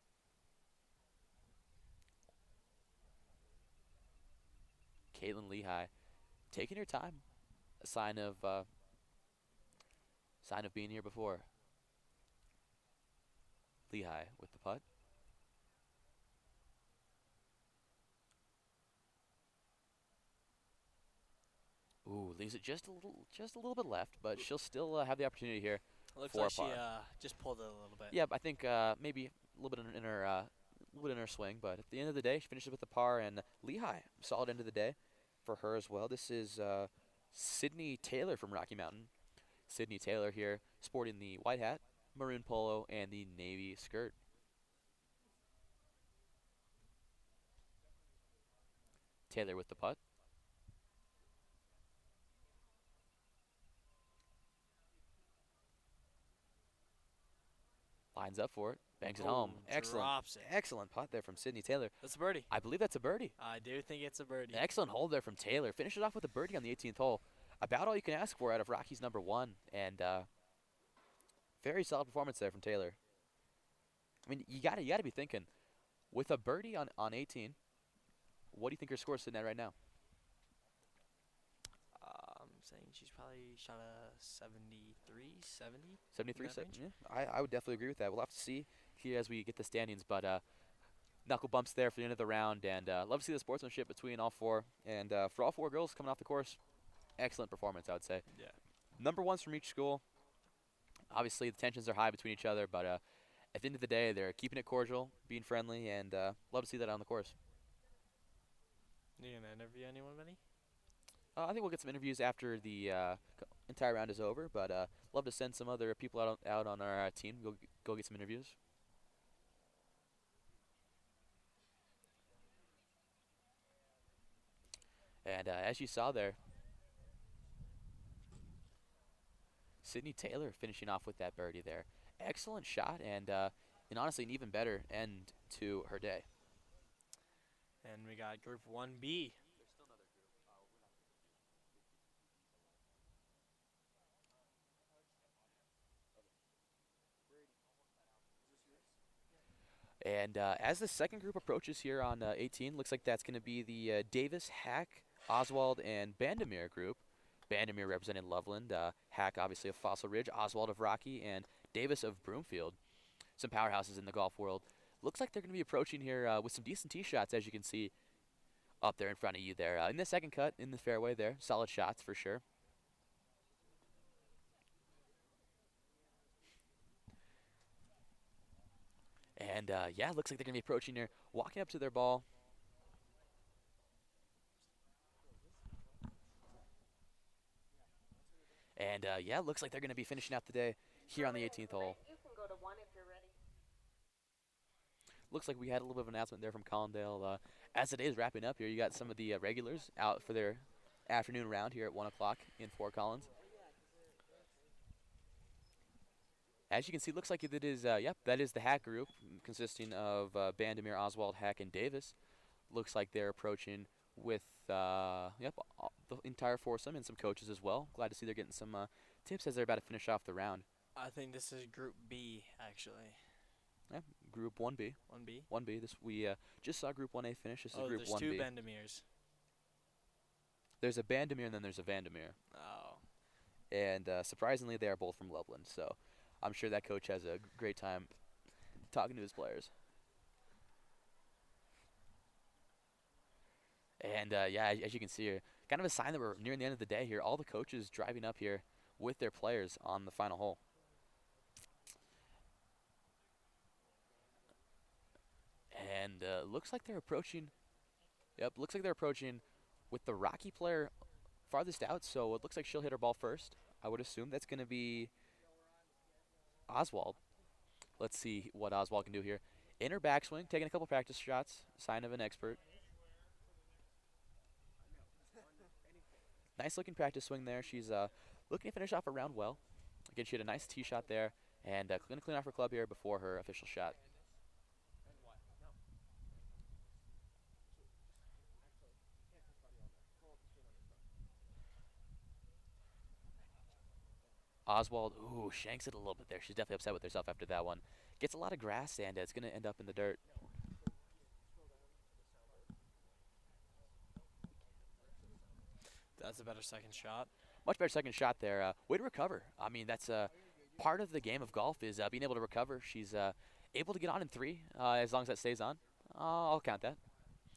Caitlin Lehigh taking her time. A sign of being here before. Lehigh with the putt. Ooh, leaves it just a little bit left, but she'll still have the opportunity here. Looks For like she par. just pulled it a little bit. Yeah, I think maybe a little bit in her little bit in her swing, but at the end of the day, she finishes with a par, and Lehigh, solid end of the day for her as well. This is Sydney Taylor from Rocky Mountain. Sydney Taylor here, sporting the white hat, maroon polo, and the navy skirt. Taylor with the putt. Lines up for it. Bangs it home. Oh, Excellent. drops it. Excellent putt there from Sydney Taylor. That's a birdie. I believe that's a birdie. I do think it's a birdie. An excellent hole there from Taylor. Finishes off with a birdie on the 18th hole. About all you can ask for out of Rocky's number 1. And very solid performance there from Taylor. I mean, you gotta be thinking, with a birdie on 18, what do you think her score's sitting at right now? I'm saying she's probably shot a 73, 70. 73, that range? yeah, I would definitely agree with that. We'll have to see here as we get the standings, but knuckle bumps there for the end of the round, and love to see the sportsmanship between all four. And for all four girls coming off the course, excellent performance, I would say. Yeah. Number ones from each school. Obviously, the tensions are high between each other, but at the end of the day, they're keeping it cordial, being friendly, and love to see that on the course. You gonna interview anyone, Benny? I think we'll get some interviews after the entire round is over, but love to send some other people out on our team. Go get some interviews. And as you saw there, Sydney Taylor finishing off with that birdie there. Excellent shot, and honestly, an even better end to her day. And we got Group 1B. And as the second group approaches here on 18, looks like that's going to be the Davis, Hack, Oswald, and Bandemere group. Bandemere representing Loveland, Hack obviously of Fossil Ridge, Oswald of Rocky, and Davis of Broomfield. Some powerhouses in the golf world. Looks like they're going to be approaching here with some decent tee shots, as you can see up there in front of you there. In the second cut, in the fairway there. Solid shots for sure. And yeah, looks like they're going to be approaching here, walking up to their ball. And yeah, looks like they're going to be finishing out the day here on the 18th hole. You can go to 1 if you're ready. Looks like we had a little bit of an announcement there from Collindale. As it is wrapping up here, you got some of the regulars out for their afternoon round here at 1 o'clock in Fort Collins. As you can see, looks like it is, yep, that is the Hack group, consisting of Bandemere, Oswald, Hack, and Davis. Looks like they're approaching with, yep, the entire foursome and some coaches as well. Glad to see they're getting some tips as they're about to finish off the round. I think this is Group B, actually. Yeah, Group 1B. 1B? 1B. We just saw Group 1A finish. This is Group 1B. There's two Bandemeres. There's a Bandemere and then there's a Vandermeer. Oh. And surprisingly, they are both from Loveland. So I'm sure that coach has a great time talking to his players. And yeah, as you can see here, kind of a sign that we're nearing the end of the day here. All the coaches driving up here with their players on the final hole. And looks like they're approaching. Yep, looks like they're approaching with the Rocky player farthest out. So it looks like she'll hit her ball first. I would assume that's going to be Oswald. Let's see what Oswald can do here. In her backswing, taking a couple practice shots. Sign of an expert. Nice looking practice swing there. She's looking to finish off a round well. Again, she had a nice tee shot there. And going to clean off her club here before her official shot. Oswald, ooh, shanks it a little bit there. She's definitely upset with herself after that one. Gets a lot of grass, and it's going to end up in the dirt. That's a better second shot. Much better second shot there. Way to recover. I mean, that's part of the game of golf is being able to recover. She's able to get on in 3 as long as that stays on. I'll count that.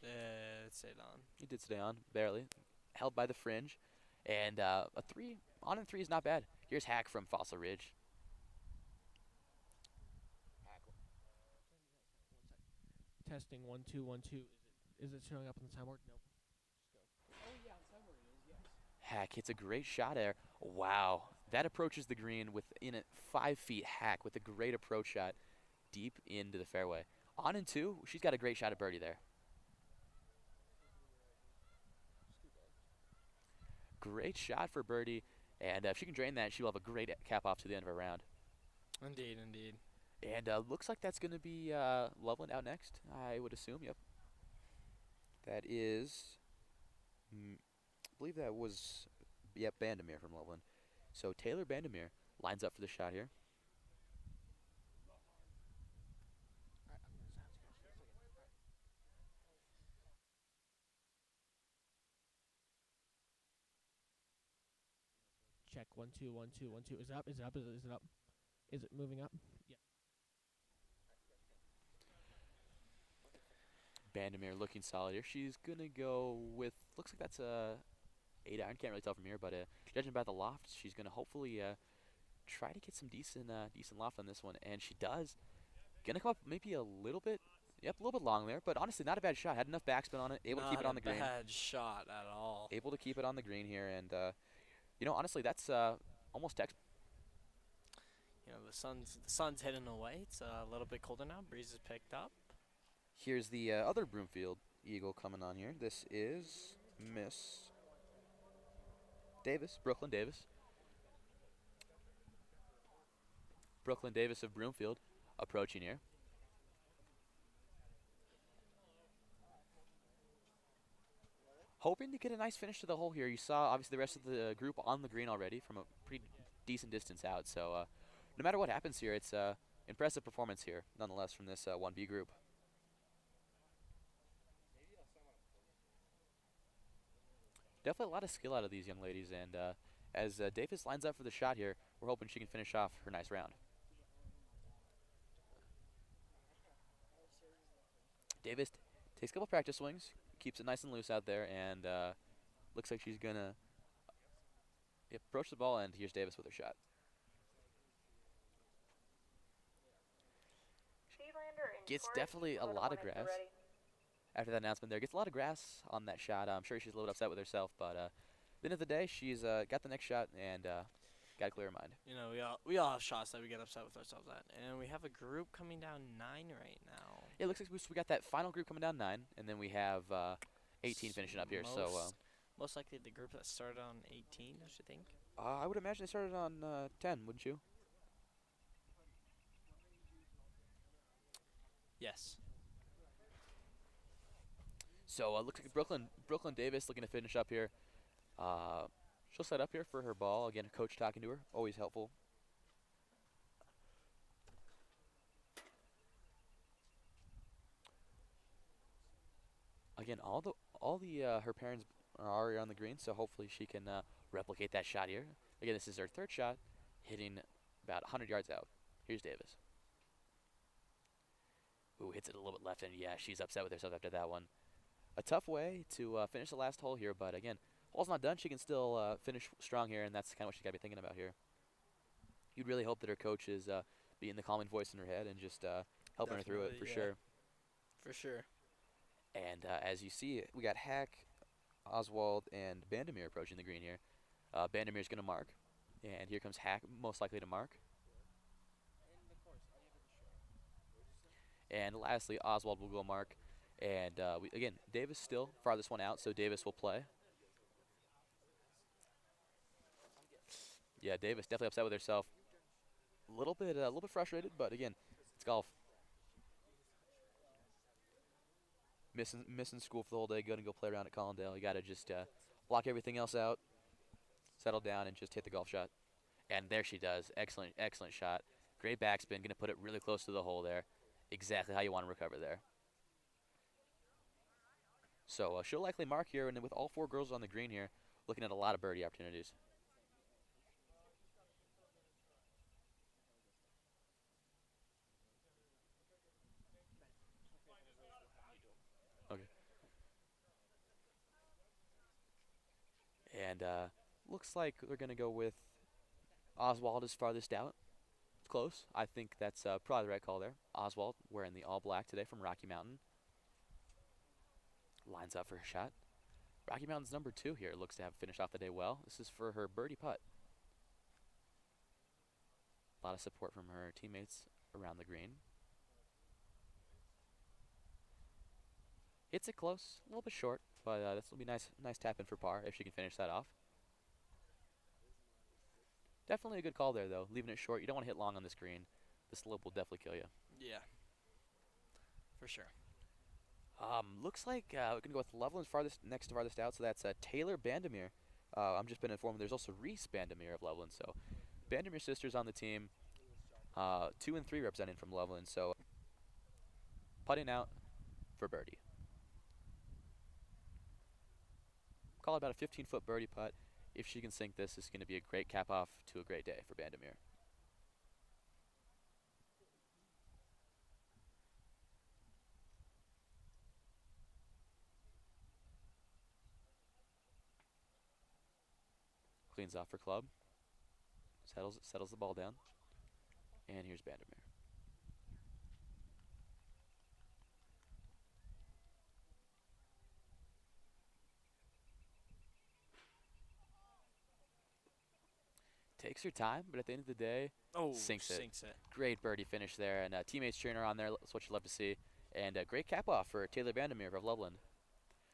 It stayed on. He did stay on, barely. Held by the fringe. And a 3, on in 3 is not bad. Here's Hack from Fossil Ridge. Testing 1 2 1 2. Is it showing up on the soundboard? Nope. Hack hits a great shot there. Wow. That approaches the green within it 5 feet. Hack with a great approach shot deep into the fairway. On and two, she's got a great shot at birdie there. Great shot for birdie, and if she can drain that, she'll have a great cap off to the end of her round. Indeed, indeed. And looks like that's going to be Loveland out next, I would assume. Yep. That is, I believe that was, yep, Bandamere from Loveland. So Taylor Bandamere lines up for the shot here. Check 1 2 1 2 1 2. Is it up? Is it up? Is it up? Is it moving up? Yeah. Bandamere looking solid here. She's gonna go with, looks like that's a 8-iron. Can't really tell from here, but judging by the loft, she's gonna hopefully try to get some decent loft on this one, and she does. Gonna come up maybe a little bit, yep, a little bit long there, but honestly not a bad shot. Had enough backspin on it, able to keep it on the green. Not a bad shot at all. Able to keep it on the green here, and you know, honestly, that's almost text. You know, the sun's heading away. It's a little bit colder now. Breeze has picked up. Here's the other Broomfield Eagle coming on here. This is Miss Davis, Brooklyn Davis. Brooklyn Davis of Broomfield approaching here. Hoping to get a nice finish to the hole here. You saw, obviously, the rest of the group on the green already from a pretty decent distance out. So no matter what happens here, it's impressive performance here, nonetheless, from this 1B group. Definitely a lot of skill out of these young ladies, and as Davis lines up for the shot here, we're hoping she can finish off her nice round. Davis takes a couple practice swings, keeps it nice and loose out there, and looks like she's gonna approach the ball, and here's Davis with her shot. Gets definitely a lot of grass. After that announcement there, gets a lot of grass on that shot. I'm sure she's a little bit upset with herself, but at the end of the day, she's got the next shot and got a clear mind. You know, we all have shots that we get upset with ourselves at, and we have a group coming down 9 right now. Yeah, it looks like we got that final group coming down 9, and then we have 18 finishing up here. Most likely the group that started on 18, I should think. I would imagine they started on 10, wouldn't you? Yes. So looks like Brooklyn Davis looking to finish up here. She'll set up here for her ball. Again, a coach talking to her, always helpful. Again, all the her parents are already on the green, so hopefully she can replicate that shot here. Again, this is her third shot, hitting about 100 yards out. Here's Davis. Ooh, hits it a little bit left, and yeah, she's upset with herself after that one. A tough way to finish the last hole here, but again, hole's not done. She can still finish strong here, and that's kind of what she's got to be thinking about here. You'd really hope that her coach is being the calming voice in her head and just helping her through it for sure. For sure. And as you see, we got Hack, Oswald, and Bandamere approaching the green here. Bandamere's going to mark, and here comes Hack, most likely to mark. And lastly, Oswald will go mark. And again, Davis still farthest one out, so Davis will play. Yeah, Davis definitely upset with herself. A little bit frustrated, but again, it's golf. Missing school for the whole day, going to go play around at Collindale. You got to just block everything else out, settle down, and just hit the golf shot. And there she does. Excellent, excellent shot. Great backspin. Going to put it really close to the hole there. Exactly how you want to recover there. So she'll likely mark here, and with all 4 girls on the green here, looking at a lot of birdie opportunities. Okay. And looks like they're going to go with Oswald is farthest out. It's close. I think that's probably the right call there. Oswald wearing the all black today from Rocky Mountain. Lines up for her shot. Rocky Mountain's number 2 here looks to have finished off the day well. This is for her birdie putt. A lot of support from her teammates around the green. Hits it close, a little bit short, but this will be nice tap in for par if she can finish that off. Definitely a good call there, though. Leaving it short, you don't want to hit long on this green. The slope will definitely kill you. Yeah. For sure. Looks like we're going to go with Loveland's next to farthest out, so that's Taylor Bandemir. I'm just been informed there's also Reese Bandemir of Loveland, so Bandemir sisters on the team. 2 and 3 representing from Loveland, so putting out for birdie. Call it about a 15-foot birdie putt. If she can sink this, it's going to be a great cap-off to a great day for Bandemir. Cleans off her club. Settles the ball down. And here's Bandemir. Takes her time, but at the end of the day, Oh, sinks it. sinks it. Great birdie finish there, and teammates cheering her on there. That's what you love to see. And a great cap off for Taylor Bandemir of Loveland.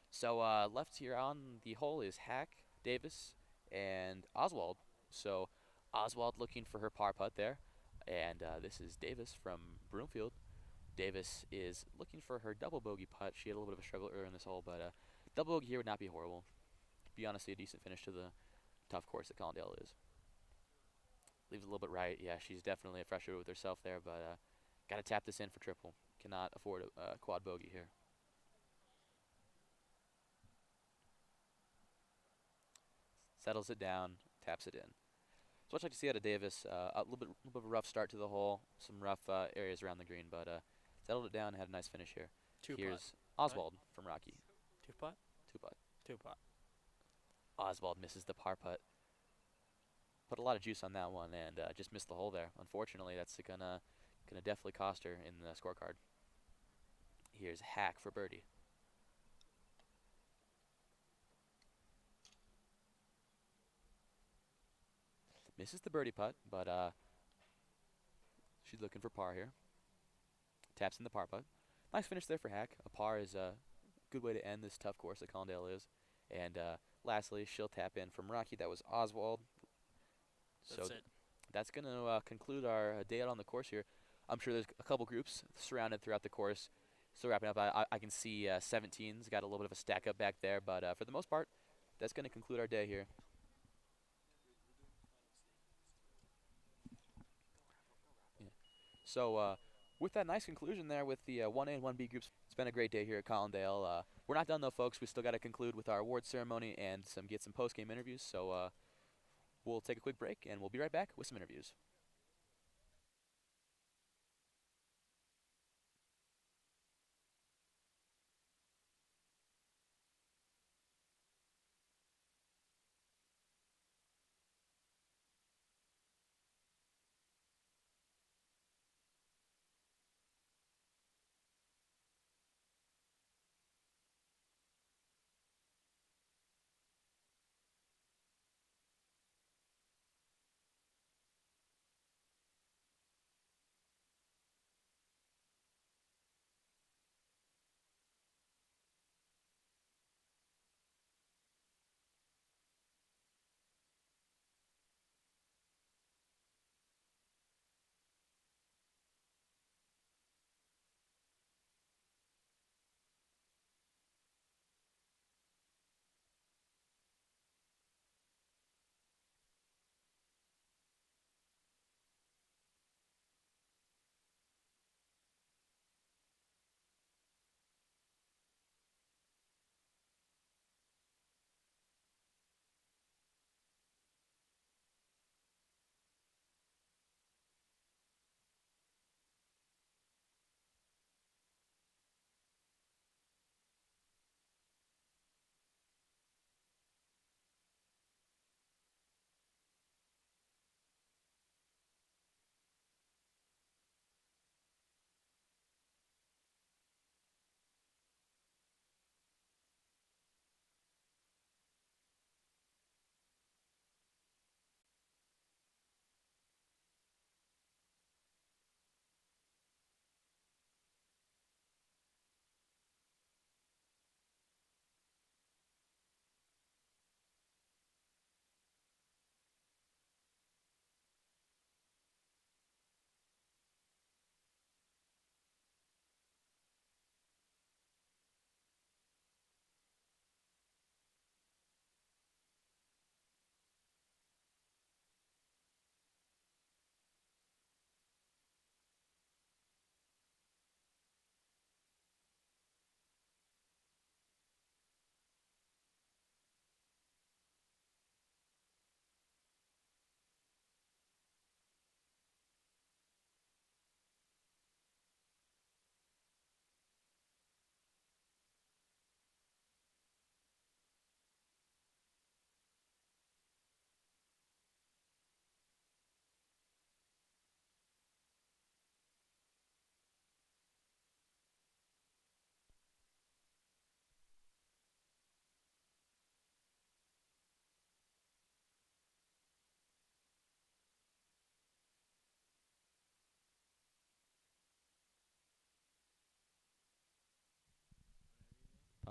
So left here on the hole is Hack, Davis, and Oswald. So Oswald looking for her par putt there, and this is Davis from Broomfield. Davis is looking for her double bogey putt. She had a little bit of a struggle earlier in this hole, but double bogey here would not be horrible. Be honestly a decent finish to the tough course that Collindale is. Leaves a little bit right. Yeah, she's definitely a fresher with herself there, but got to tap this in for triple. Cannot afford a quad bogey here. Settles it down, taps it in. So what I'd like to see out of Davis, a little bit of a rough start to the hole, some rough areas around the green, but settled it down and had a nice finish here. Here's Oswald from Rocky. 2-putt? 2-putt. 2-putt. Oswald misses the par putt. Put a lot of juice on that one and just missed the hole there. Unfortunately, that's gonna definitely cost her in the scorecard. Here's Hack for birdie. Misses the birdie putt, but she's looking for par here. Taps in the par putt. Nice finish there for Hack. A par is a good way to end this tough course that Collindale is. And lastly, she'll tap in from Rocky. That was Oswald. That's it. That's going to conclude our day out on the course here. I'm sure there's a couple groups surrounded throughout the course. Still wrapping up. I can see 17's got a little bit of a stack up back there, but for the most part, that's going to conclude our day here. Yeah. So with that nice conclusion there with the 1A and 1B groups, it's been a great day here at Collindale. We're not done though, folks. We still got to conclude with our award ceremony and get some post-game interviews. So we'll take a quick break, and we'll be right back with some interviews.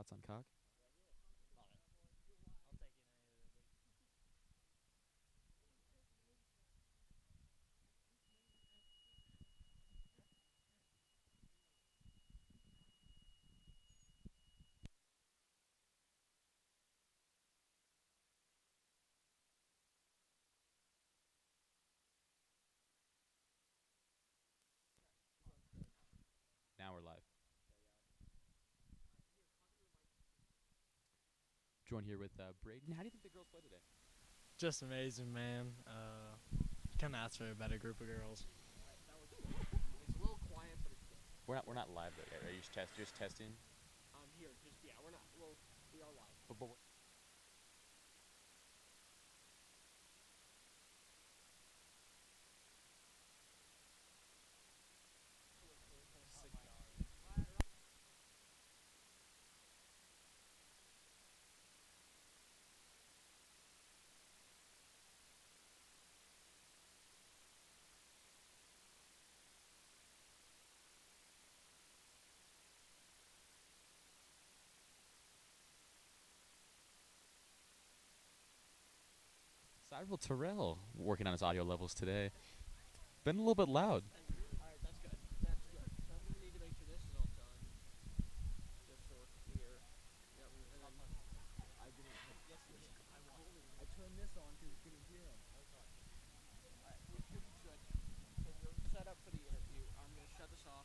thoughts on cock? Love it. I'll take it any day of the week. Now we're live. Joined here with Braden. How do you think the girls play today? Just amazing, man. Couldn't ask for a better group of girls. It's a little quiet, but it's good. We're not live though yet. Are you just testing? Here, just yeah, we're not. Well, we are live. But Cyril Terrell working on his audio levels today. Been a little bit loud. Alright, that's good. That's good. So I'm gonna need to make sure this is all done. Just so we're clear. Yep, and then I didn't. Yes, you did. I turned this on because you couldn't hear him. Alright, here's the switch. So we're set up for the interview. I'm gonna shut this off.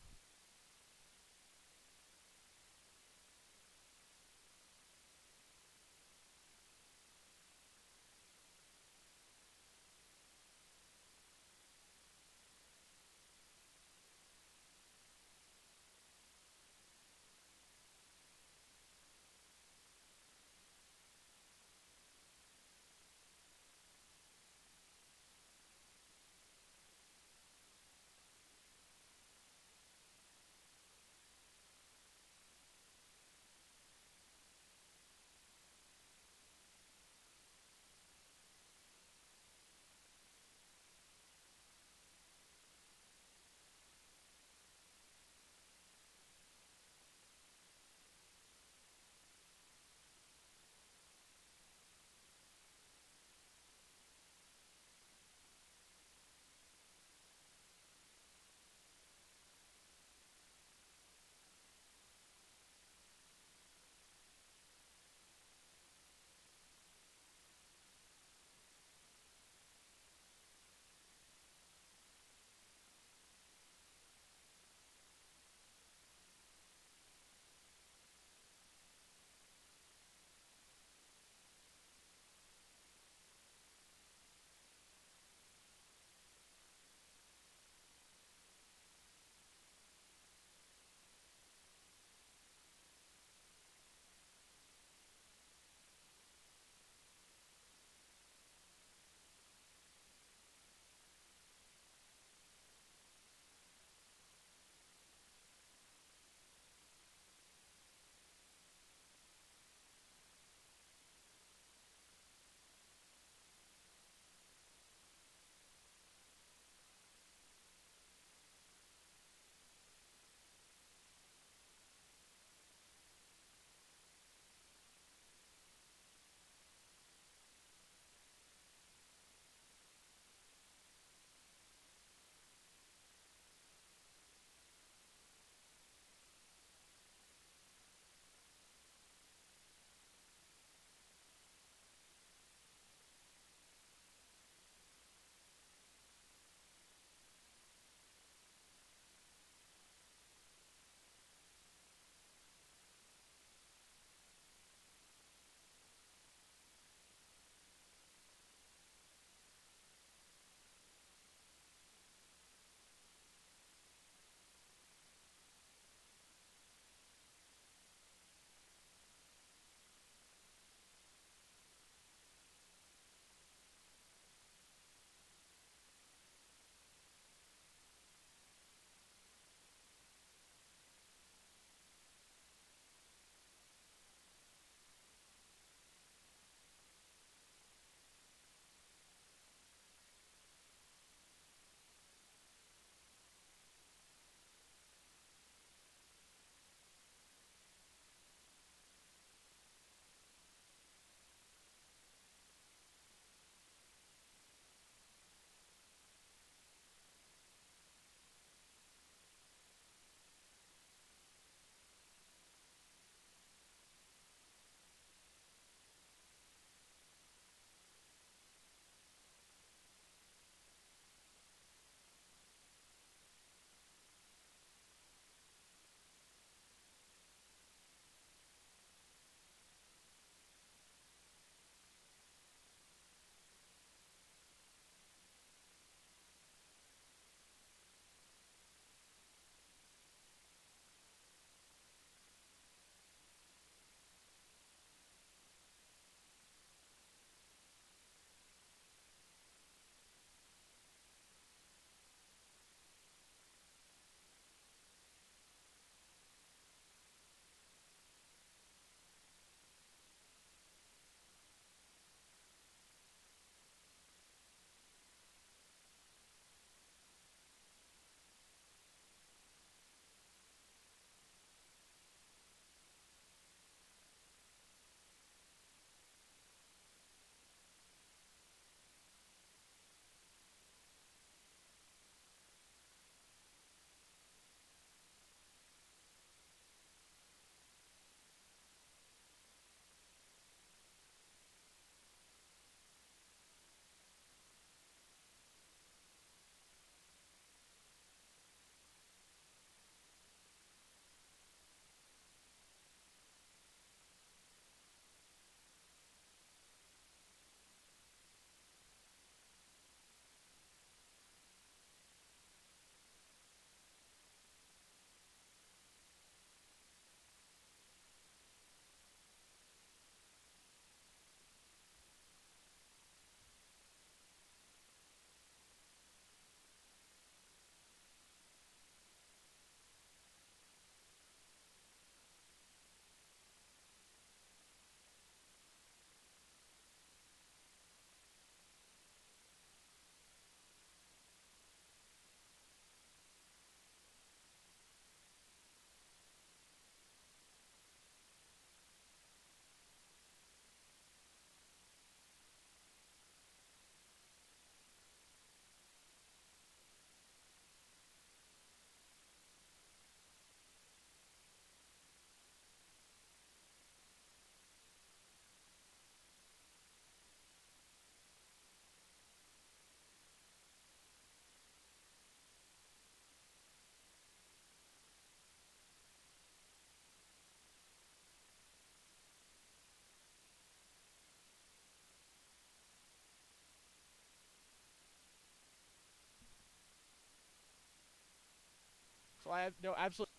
No, absolutely.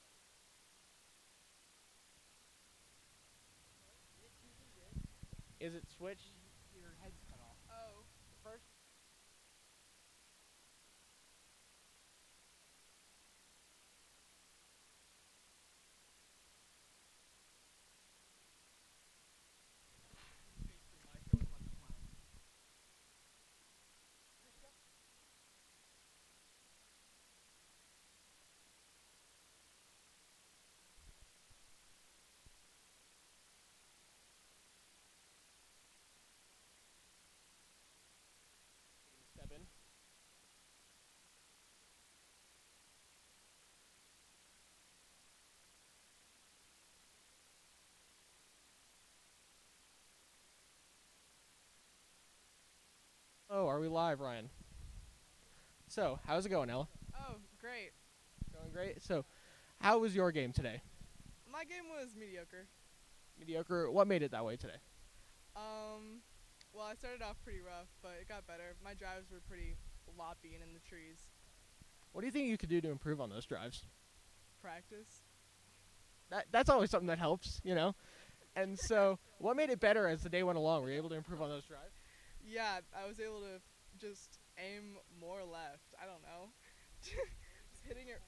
Is it switched? Your head's cut off. Oh. First. Step in. Oh, are we live, Ryan? So, how's it going, Ella? Oh, great. Going great. So, how was your game today? My game was mediocre. Mediocre. What made it that way today? Well, I started off pretty rough, but it got better. My drives were pretty loppy and in the trees. What do you think you could do to improve on those drives? Practice. That's always something that helps, you know. And so, what made it better as the day went along? Were you able to improve on those drives? Yeah, I was able to just aim more left. I don't know. Just hitting it.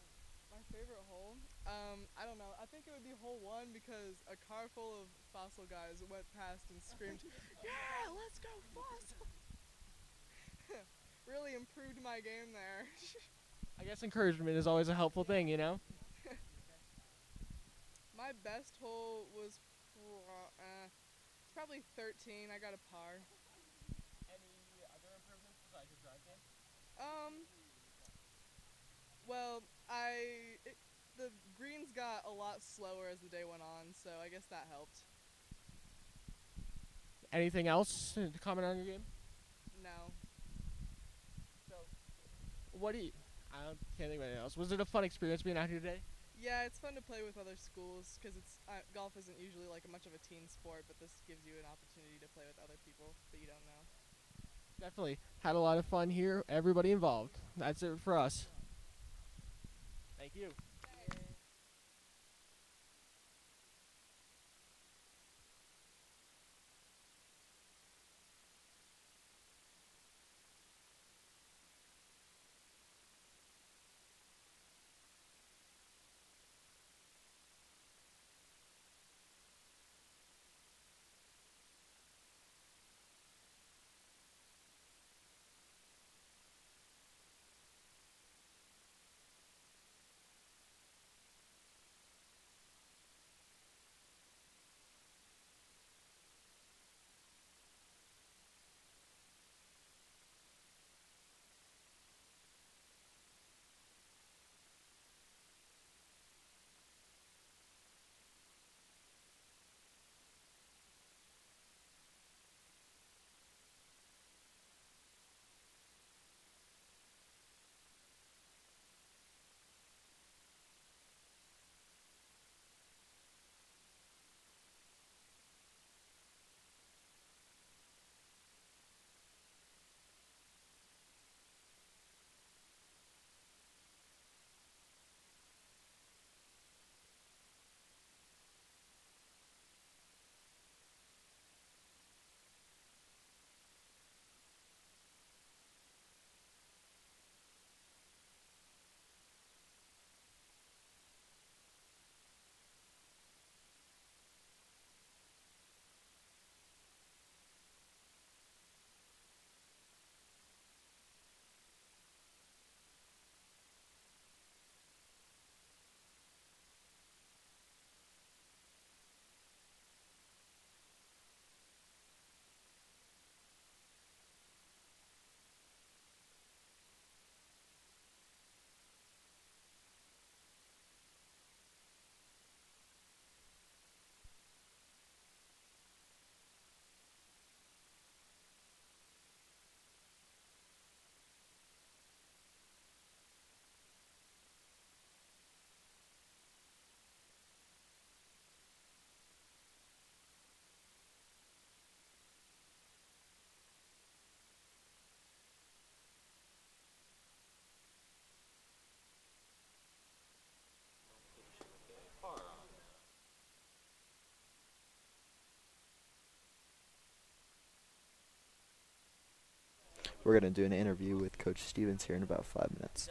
My favorite hole? I don't know. I think it would be hole 1 because a car full of fossil guys went past and screamed, "Yeah, let's go fossil!" Really improved my game there. I guess encouragement is always a helpful thing, you know. My best hole was it's probably 13. I got a par. Any other improvements besides your drive game? Well, the greens got a lot slower as the day went on, so I guess that helped. Anything else to comment on your game? No. What do you? Can't think of anything else. Was it a fun experience being out here today? Yeah, it's fun to play with other schools because golf isn't usually like much of a team sport, but this gives you an opportunity to play with other people that you don't know. Definitely had a lot of fun here. Everybody involved. That's it for us. Thank you. we're going to do an interview with Coach Stevens here in about 5 minutes.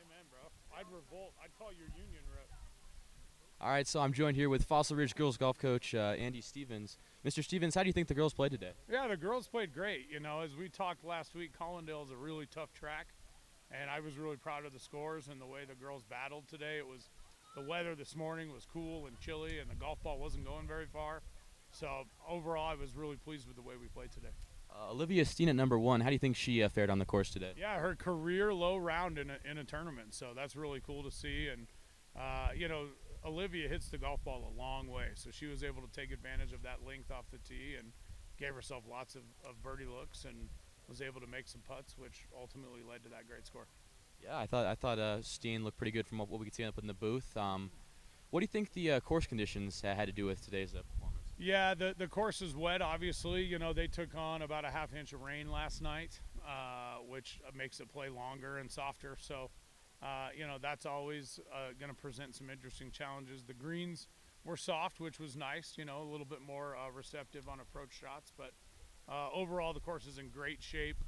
Amen, bro. I'd revolt. I'd call your union rep. All right, so I'm joined here with Fossil Ridge girls golf coach Andy Stevens. Mr. Stevens, how do you think the girls played today? Yeah, the girls played great. You know, as we talked last week, Collindale is a really tough track, and I was really proud of the scores and the way the girls battled today. It was the weather this morning was cool and chilly, and the golf ball wasn't going very far. So overall, I was really pleased with the way we played today. Olivia Steen at number 1. How do you think she fared on the course today? Yeah, her career low round in a tournament, so that's really cool to see. And you know, Olivia hits the golf ball a long way, so she was able to take advantage of that length off the tee and gave herself lots of birdie looks and was able to make some putts, which ultimately led to that great score. Yeah, I thought Steen looked pretty good from what we could see up in the booth. What do you think the course conditions had to do with today's performance? Yeah, the course is wet, obviously. You know, they took on about a half inch of rain last night, which makes it play longer and softer. So, you know, that's always going to present some interesting challenges. The greens were soft, which was nice, you know, a little bit more receptive on approach shots. But overall, the course is in great shape,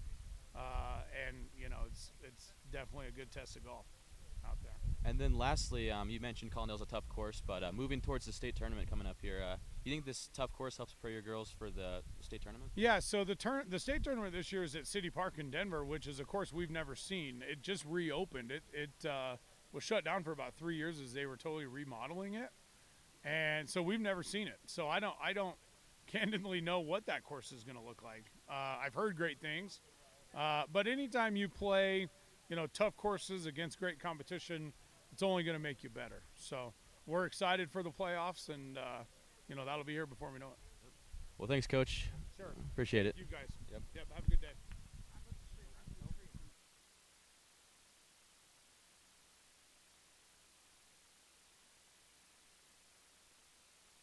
and, you know, it's definitely a good test of golf out there. And then lastly, you mentioned Collindale's a tough course, but moving towards the state tournament coming up here, you think this tough course helps prepare your girls for the state tournament? Yeah, so the state tournament this year is at City Park in Denver, which is a course we've never seen. It just reopened. It was shut down for about 3 years as they were totally remodeling it. And so we've never seen it. So I don't candidly know what that course is going to look like. I've heard great things, but anytime you play, tough courses against great competition, it's only going to make you better. So we're excited for the playoffs, and that'll be here before we know it. Well, thanks, Coach. Sure. Appreciate it. You guys. Yep. Have a good day.